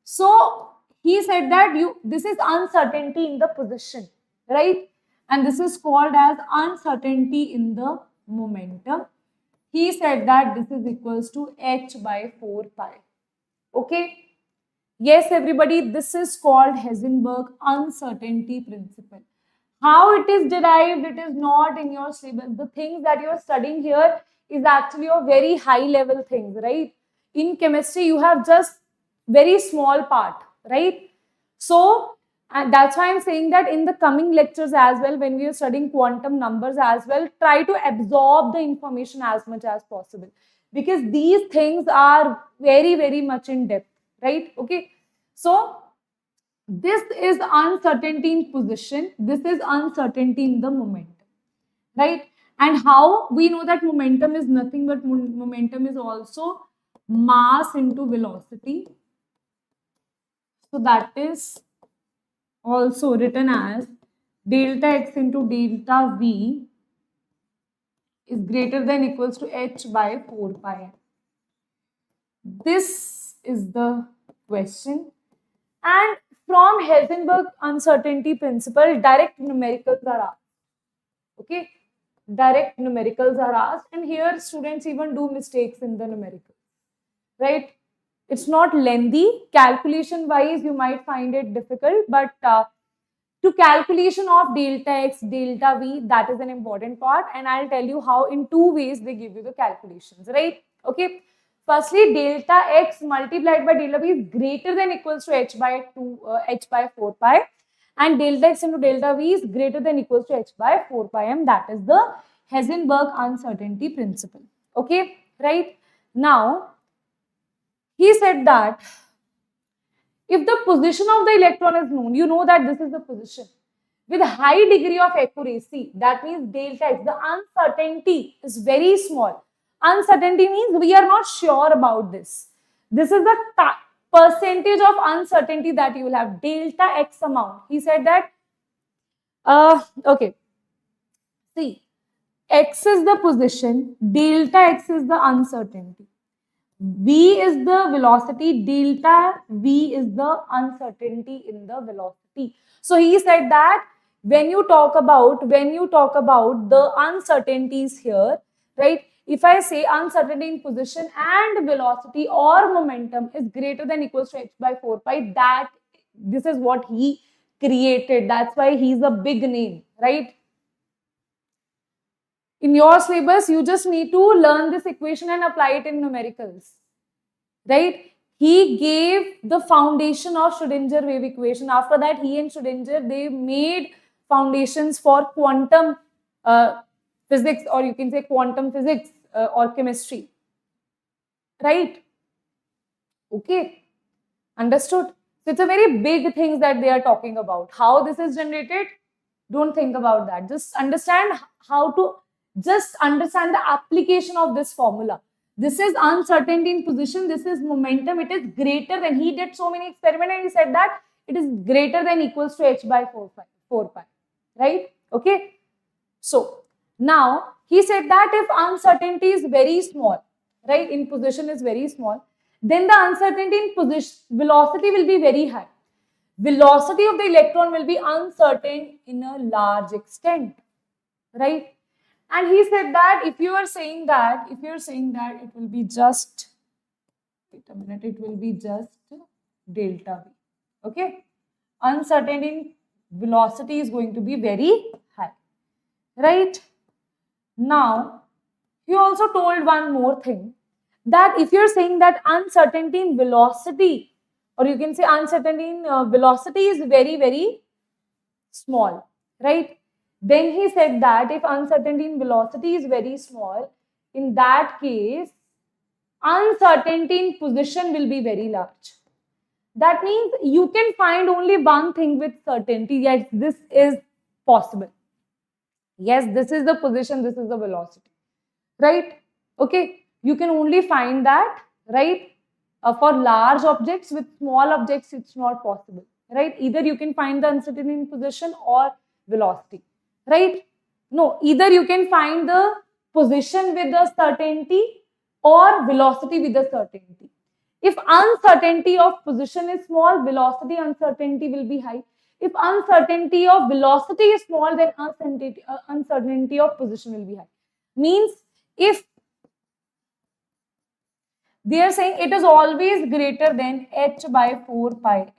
S1: So he said that this is uncertainty in the position, right? And this is called as uncertainty in the momentum. He said that this is equals to h by 4 pi. Okay. Yes, everybody, this is called Heisenberg uncertainty principle. How it is derived, it is not in your syllabus. The things that you are studying here is actually a very high level things, right? In chemistry, you have just very small part, right? So, and that's why I'm saying that in the coming lectures as well, when we are studying quantum numbers as well, try to absorb the information as much as possible, because these things are very, very much in depth, right? Okay. So, this is uncertainty in position. This is uncertainty in the momentum, right? And how we know that momentum is nothing but momentum is also mass into velocity. So that is also written as delta x into delta v is greater than equals to h by 4 pi. This is the question. And from Heisenberg uncertainty principle, direct numericals are asked. Okay, direct numericals are asked, and here students even do mistakes in the numericals, right? It's not lengthy. Calculation wise, you might find it difficult, but to calculation of delta x, delta v, that is an important part, and I'll tell you how in two ways they give you the calculations, right? Okay. Firstly, delta x multiplied by delta v is greater than equals to h by 4 pi, and delta x into delta v is greater than equals to h by 4 pi m. That is the Heisenberg uncertainty principle. Okay, right? Now, he said that if the position of the electron is known, you know that this is the position with high degree of accuracy. That means delta x, the uncertainty is very small. Uncertainty means we are not sure about this. This is the percentage of uncertainty that you will have, delta x amount. He said that, okay, see, x is the position, delta x is the uncertainty. V is the velocity, delta V is the uncertainty in the velocity. So he said that when you talk about the uncertainties here, right? If I say uncertainty in position and velocity or momentum is greater than equals to h by 4 pi, that this is what he created. That's why he's a big name, right? In your syllabus, you just need to learn this equation and apply it in numericals, right? He gave the foundation of Schrödinger wave equation. After that, he and Schrödinger, they made foundations for quantum physics, or you can say quantum physics or chemistry, right? Okay, understood? So it's a very big thing that they are talking about. How this is generated, don't think about that. Just understand how to, just understand the application of this formula. This is uncertainty in position. This is momentum. It is greater than, he did so many experiments and he said that it is greater than equals to h by 4 pi, right? Okay. So now he said that if uncertainty is very small, right, in position is very small, then the uncertainty in position velocity will be very high. Velocity of the electron will be uncertain in a large extent, right? And he said that if you are saying that, it will be just, wait a minute, it will be just delta V. Okay. Uncertainty in velocity is going to be very high, right? Now, he also told one more thing, that if you're saying that uncertainty in velocity, or you can say uncertainty in velocity is very, very small, right? Then he said that if uncertainty in velocity is very small, in that case, uncertainty in position will be very large. That means you can find only one thing with certainty. Yes, this is possible. Yes, this is the position, this is the velocity, right? Okay, you can only find that, right? For large objects, with small objects, it's not possible, right? Either you can find the uncertainty in position or velocity, right? No, either you can find the position with the certainty or velocity with the certainty. If uncertainty of position is small, velocity uncertainty will be high. If uncertainty of velocity is small, then uncertainty of position will be high. Means if they are saying it is always greater than h by 4 pi,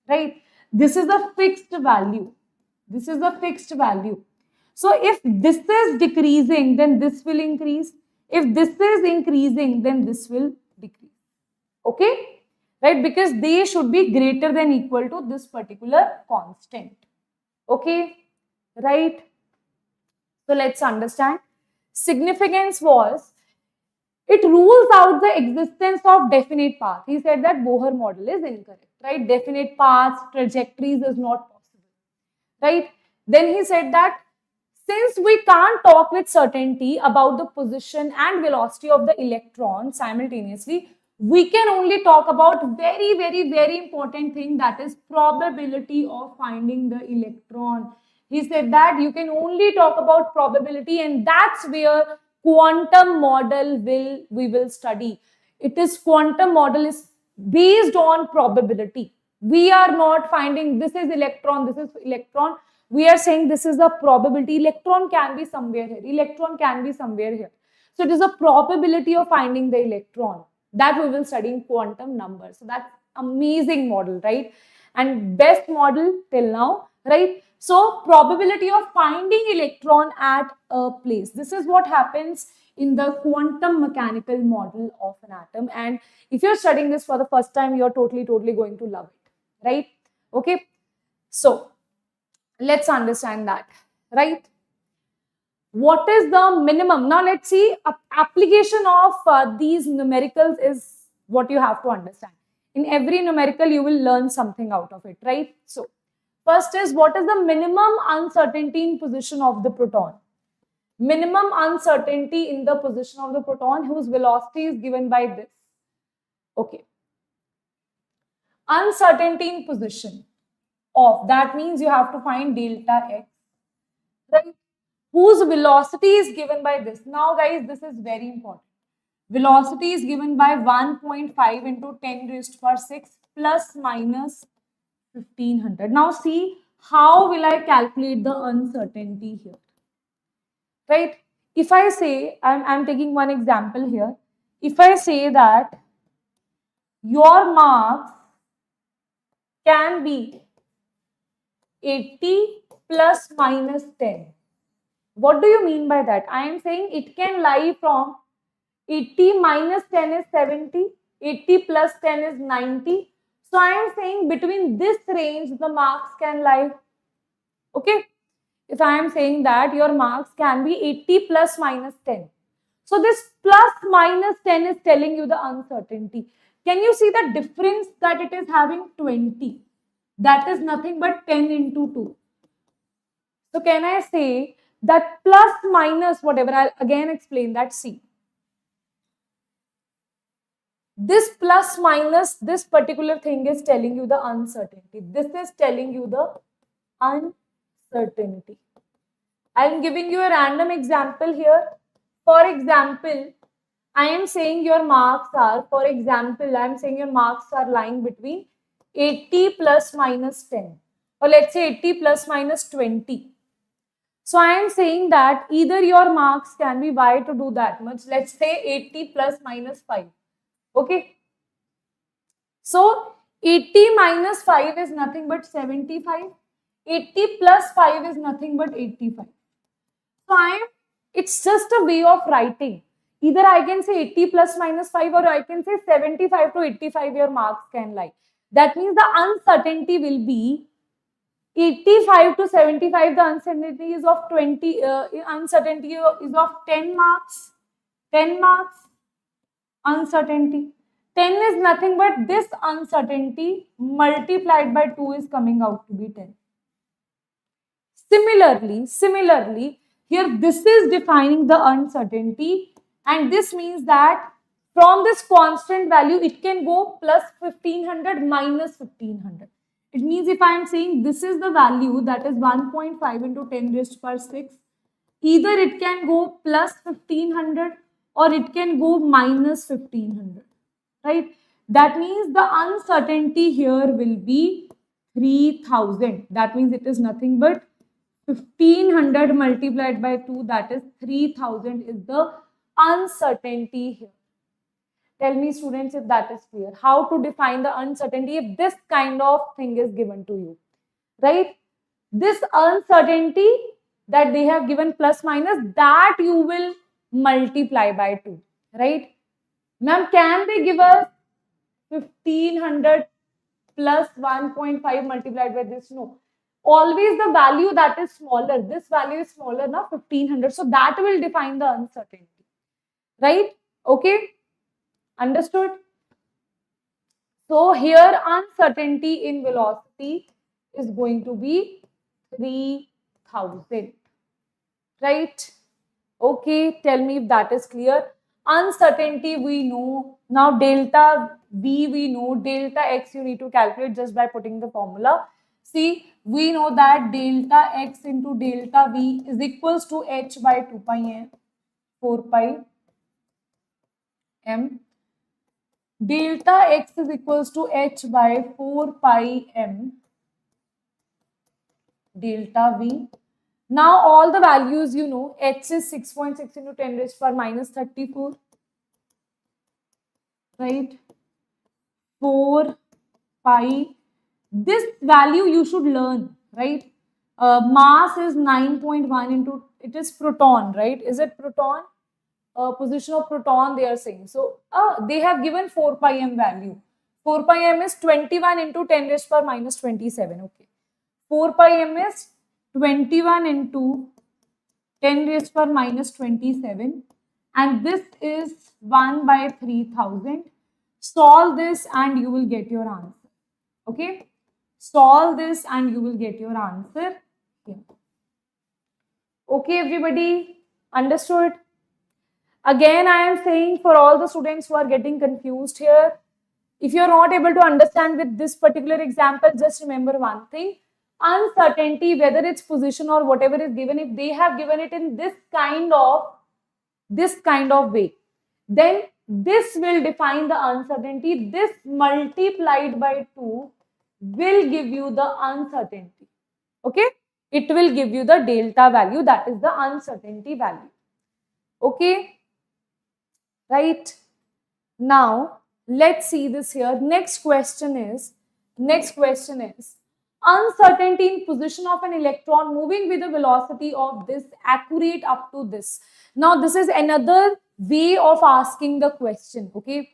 S1: right? This is a fixed value. This is a fixed value. So if this is decreasing, then this will increase. If this is increasing, then this will decrease. Okay? Right? Because they should be greater than equal to this particular constant. Okay? Right? So let's understand. Significance was, it rules out the existence of definite path. He said that Bohr model is incorrect, right? Definite paths, trajectories is not possible, right? Then he said that since we can't talk with certainty about the position and velocity of the electron simultaneously, we can only talk about very, very, very important thing, that is probability of finding the electron. He said that you can only talk about probability, and that's where quantum model we will study. It is quantum model is based on probability. We are not finding this is electron, this is electron. We are saying this is a probability. Electron can be somewhere here. Electron can be somewhere here. So it is a probability of finding the electron that we will study in quantum numbers. So that's amazing model, right? And best model till now, right? So probability of finding electron at a place. This is what happens in the quantum mechanical model of an atom. And if you're studying this for the first time, you're totally going to love it, right? Okay. So let's understand that, right? What is the minimum? Now let's see, application of these numericals is what you have to understand. In every numerical, you will learn something out of it, right? So first is, what is the minimum uncertainty in position of the proton? Minimum uncertainty in the position of the proton whose velocity is given by this. Okay. Uncertainty in position of, that means you have to find delta x, right? Whose velocity is given by this. Now guys, this is very important. Velocity is given by 1.5 into 10 raised to power 6 plus minus 1500. Now see, how will I calculate the uncertainty here? Right? If I say, I'm taking one example here. If I say that your marks can be 80 plus minus 10. What do you mean by that? I am saying it can lie from 80 minus 10 is 70, 80 plus 10 is 90. So I am saying between this range, the marks can lie. Okay. If I am saying that your marks can be 80 plus minus 10. So this plus minus 10 is telling you the uncertainty. Can you see the difference that it is having? 20. That is nothing but 10 into 2. So can I say that plus minus whatever, I'll again explain that. See, This plus minus, this particular thing is telling you the uncertainty. This is telling you the uncertainty. I am giving you a random example here. For example, I am saying your marks are, for example, I am saying your marks are lying between 80 plus minus 10, or let's say 80 plus minus 20. So I am saying that either your marks can be, why to do that much? Let's say 80 plus minus 5. Okay. So 80 minus 5 is nothing but 75. 80 plus 5 is nothing but 85. So it's just a way of writing. Either I can say 80 plus minus 5, or I can say 75 to 85 your marks can lie. That means the uncertainty will be 85 to 75. The uncertainty is of 20, uncertainty is of 10 marks. 10 marks uncertainty. 10 is nothing but this uncertainty multiplied by 2 is coming out to be 10. Similarly, here this is defining the uncertainty, and this means that from this constant value it can go plus 1500 minus 1500. It means if I am saying this is the value, that is 1.5 into 10 raised to power 6, either it can go plus 1500 or it can go minus 1500, right? That means the uncertainty here will be 3000. That means it is nothing but 1500 multiplied by 2, that is 3000 is the uncertainty here. Tell me, students, if that is clear. How to define the uncertainty if this kind of thing is given to you, right? This uncertainty that they have given plus minus, that you will multiply by 2, right? Ma'am, can they give us 1500 plus 1.5 multiplied by this? No. Always the value that is smaller. This value is smaller, now 1500. So that will define the uncertainty, right? Okay. Understood? So here uncertainty in velocity is going to be 3000, right? Okay, tell me if that is clear. Uncertainty we know. Now delta V we know. Delta X you need to calculate just by putting the formula. See, we know that delta X into delta V is equals to H by 2 pi m, 4 pi m. Delta X is equals to H by 4 pi m delta V. Now all the values you know. H is 6.6 into 10 raised to power minus 34, right? 4 pi. This value you should learn, right? Mass is 9.1 into, it is proton, right? Is it proton? Position of proton they are saying. So they have given 4 pi m value. 4 pi m is 21 into 10 raised to power minus 27. Okay. 4 pi m is 21 into 10 raised to power minus 27. And this is 1 by 3000. Solve this and you will get your answer. Okay. Solve this and you will get your answer here. Okay, everybody. Understood? Again, I am saying for all the students who are getting confused here, if you are not able to understand with this particular example, just remember one thing. Uncertainty, whether it's position or whatever is given, if they have given it in this kind of way, then this will define the uncertainty. This multiplied by 2 will give you the uncertainty. Okay? It will give you the delta value, that is the uncertainty value. Okay? Right? Now, let's see this here. Next question is uncertainty in position of an electron moving with a velocity of this accurate up to this. Now, this is another way of asking the question. Okay?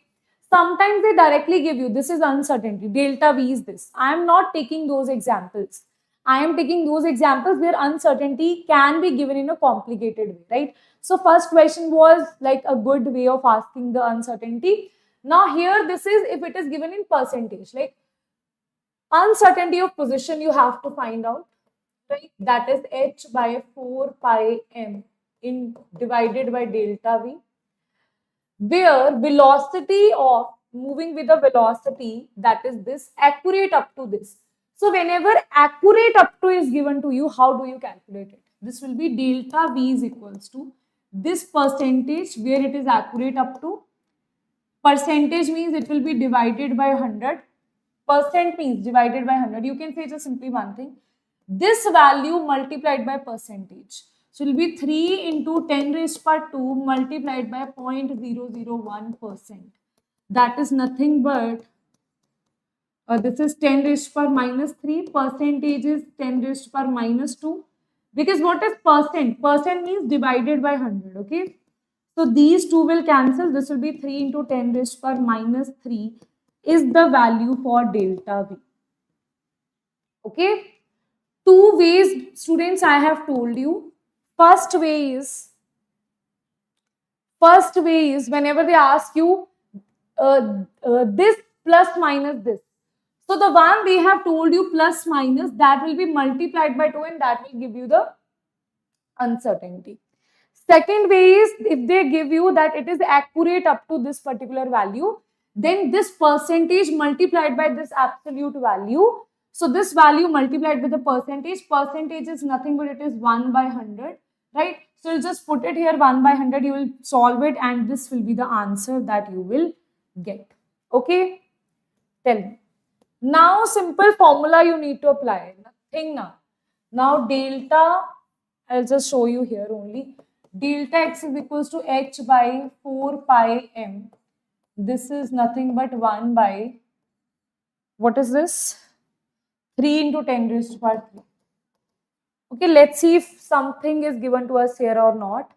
S1: Sometimes they directly give you, this is uncertainty, delta V is this. I am not taking those examples. I am taking those examples where uncertainty can be given in a complicated way, right? So first question was like a good way of asking the uncertainty. Now here this is if it is given in percentage, like uncertainty of position you have to find out, right? That is H by 4 pi m divided by delta V, where velocity of moving with the velocity, that is this, accurate up to this. So whenever accurate up to is given to you, how do you calculate it? This will be delta V is equals to this percentage where it is accurate up to. Percentage means it will be divided by 100. Percent means divided by 100. You can say just simply one thing. This value multiplied by percentage. So it will be 3 into 10 raised power 2 multiplied by 0.001%. That is nothing but, this is 10 raised power minus 3. Percentage is 10 raised power minus 2. Because what is percent? Percent means divided by 100. Okay. So these two will cancel. This will be 3 into 10 raised power minus 3 is the value for delta V. Okay. Two ways, students, I have told you. First way is whenever they ask you this plus minus this. So the one they have told you plus minus, that will be multiplied by 2 and that will give you the uncertainty. Second way is if they give you that it is accurate up to this particular value, then this percentage multiplied by this absolute value. So this value multiplied with the percentage is nothing but it is 1 by 100, right? So you'll just put it here 1 by 100, you will solve it and this will be the answer that you will get. Okay? Tell me. Now simple formula you need to apply. Nothing now. Now delta, I'll just show you here only. Delta x is equals to h by 4 pi m. This is nothing but 1 by, what is this? 3 into 10 raised to power 3. Okay, let's see if something is given to us here or not.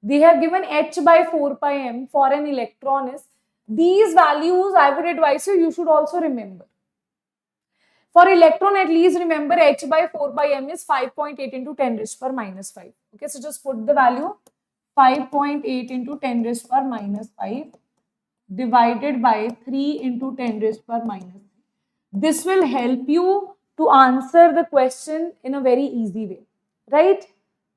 S1: They have given h by 4 pi m for an electron is. These values I would advise you should also remember. For electron, at least remember h by 4 by m is 5.8 into 10 raised to power minus 5. Okay, so just put the value 5.8 into 10 raised to power minus 5 divided by 3 into 10 raised to power minus 3. This will help you to answer the question in a very easy way, right?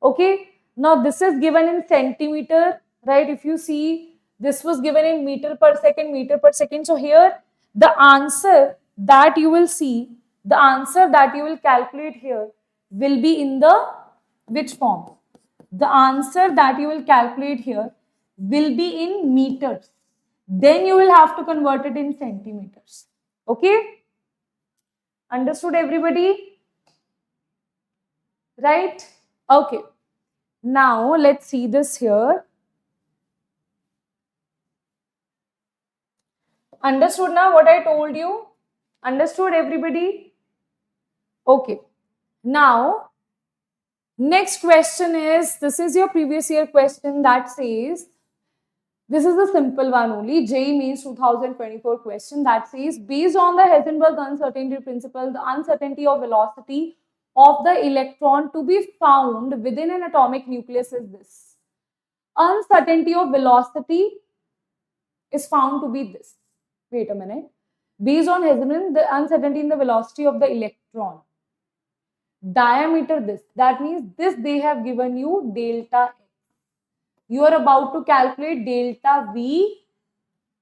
S1: Okay, now this is given in centimeter, right? If you see, this was given in meter per second. So here, the answer that you will see, the answer that you will calculate here will be in the which form? The answer that you will calculate here will be in meters. Then you will have to convert it in centimeters. Okay? Understood everybody? Right? Okay. Now let's see this here. Understood now what I told you? Understood everybody? Okay. Now, next question is, this is your previous year question that says, this is a simple one only, JEE means 2024 question that says, based on the Heisenberg uncertainty principle, the uncertainty of velocity of the electron to be found within an atomic nucleus is this. Uncertainty of velocity is found to be this. Wait a minute. Based on Heisenberg, the uncertainty in the velocity of the electron. Diameter this. That means this they have given you delta x. You are about to calculate delta V,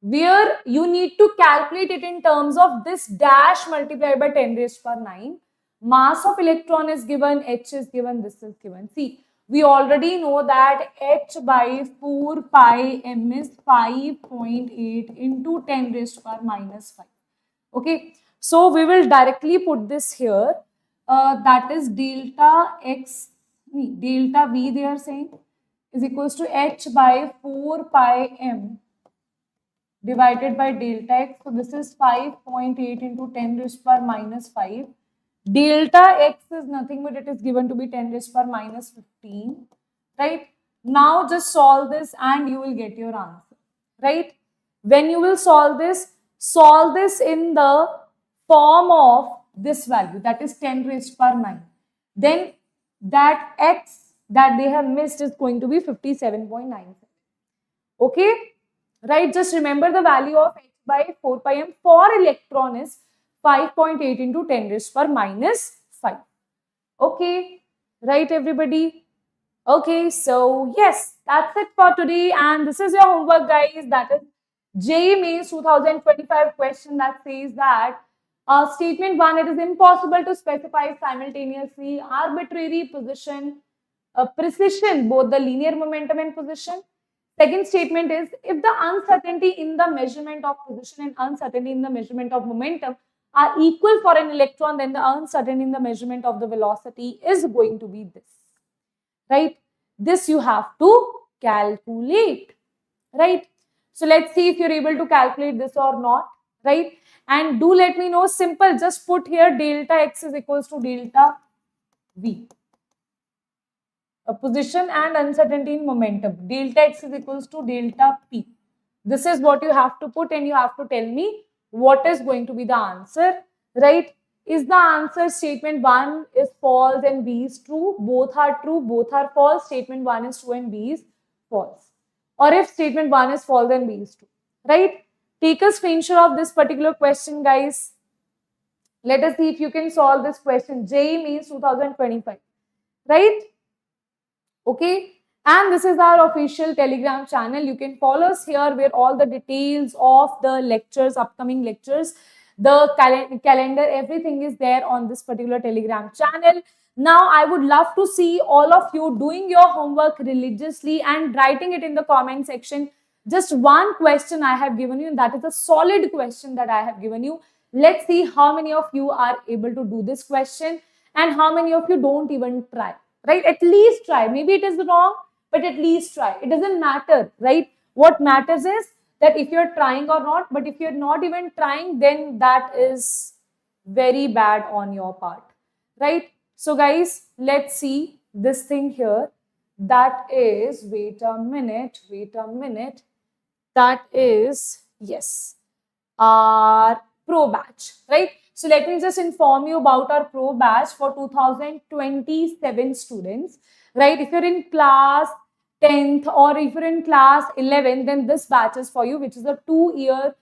S1: where you need to calculate it in terms of this dash multiplied by 10 raised to power 9. Mass of electron is given, h is given, this is given. See, we already know that h by 4 pi m is 5.8 into 10 raised to power minus 5. Okay, so we will directly put this here. That is delta x, delta V they are saying, is equals to h by 4 pi m divided by delta x. So this is 5.8 into 10 raised to power minus 5. Delta x is nothing but it is given to be 10 raised to power minus 15. Right? Now just solve this and you will get your answer. Right? When you will solve this in the form of this value, that is 10 raised to power 9. Then that x that they have missed is going to be 57.97. Okay? Right? Just remember the value of h by 4 pi m for electron is 5.8 into 10 raised to power minus 5. Okay? Right, everybody? Okay, so yes, that's it for today. And this is your homework, guys. That is JEE Mains 2025 question that says that statement 1, it is impossible to specify simultaneously arbitrary position, precision, both the linear momentum and position. Second statement is, if the uncertainty in the measurement of position and uncertainty in the measurement of momentum are equal for an electron, then the uncertainty in the measurement of the velocity is going to be this, right? This you have to calculate, right? So let's see if you're able to calculate this or not, right? And do let me know, simple, just put here delta x is equals to delta v. A position and uncertainty in momentum. Delta x is equals to delta p. This is what you have to put, and you have to tell me what is going to be the answer, right? Is the answer statement 1 is false and B is true? Both are true, both are false. Statement 1 is true and B is false. Or if statement 1 is false and B is true, right? Take a screenshot of this particular question, guys. Let us see if you can solve this question. JEE Mains 2025, right? Okay. And this is our official Telegram channel. You can follow us here where all the details of the lectures, upcoming lectures, the calendar, everything is there on this particular Telegram channel. Now, I would love to see all of you doing your homework religiously and writing it in the comment section. Just one question I have given you, and that is a solid question that I have given you. Let's see how many of you are able to do this question and how many of you don't even try, right? At least try. Maybe it is wrong, but at least try. It doesn't matter, right? What matters is that if you're trying or not, but if you're not even trying, then that is very bad on your part, right? So guys, let's see this thing here. That is, wait a minute. That is, yes, our pro batch, right? So let me just inform you about our pro batch for 2027 students, right? If you're in class 10th or if you're in class 11, then this batch is for you, which is a 2-year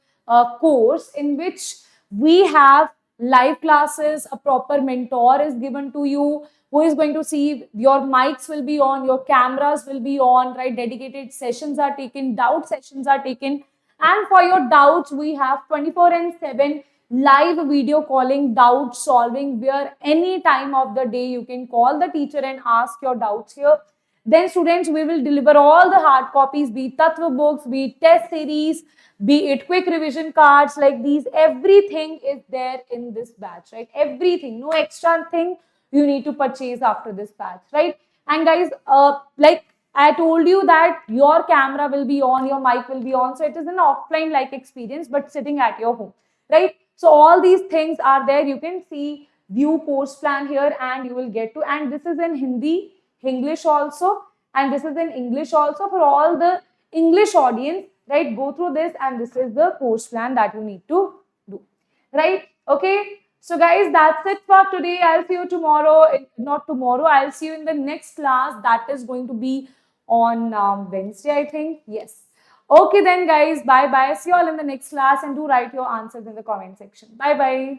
S1: course in which we have live classes, a proper mentor is given to you who is going to see, your mics will be on, your cameras will be on, right? Dedicated sessions are taken, doubt sessions are taken. And for your doubts, we have 24/7 live video calling, doubt solving, where any time of the day you can call the teacher and ask your doubts here. Then students, we will deliver all the hard copies, be it Tattva books, be it test series, be it quick revision cards like these. Everything is there in this batch, right? Everything, no extra thing you need to purchase after this batch, right? And guys, like I told you that your camera will be on, your mic will be on. So it is an offline like experience, but sitting at your home, right? So all these things are there. You can see view course plan here and you will get to, and this is in Hindi, English also, and this is in English also for all the English audience, right? Go through this, and this is the course plan that you need to do, right? Okay. So guys, that's it for today. I'll see you tomorrow. Not tomorrow. I'll see you in the next class. That is going to be on Wednesday, I think. Yes. Okay then guys. Bye-bye. See you all in the next class, and do write your answers in the comment section. Bye-bye.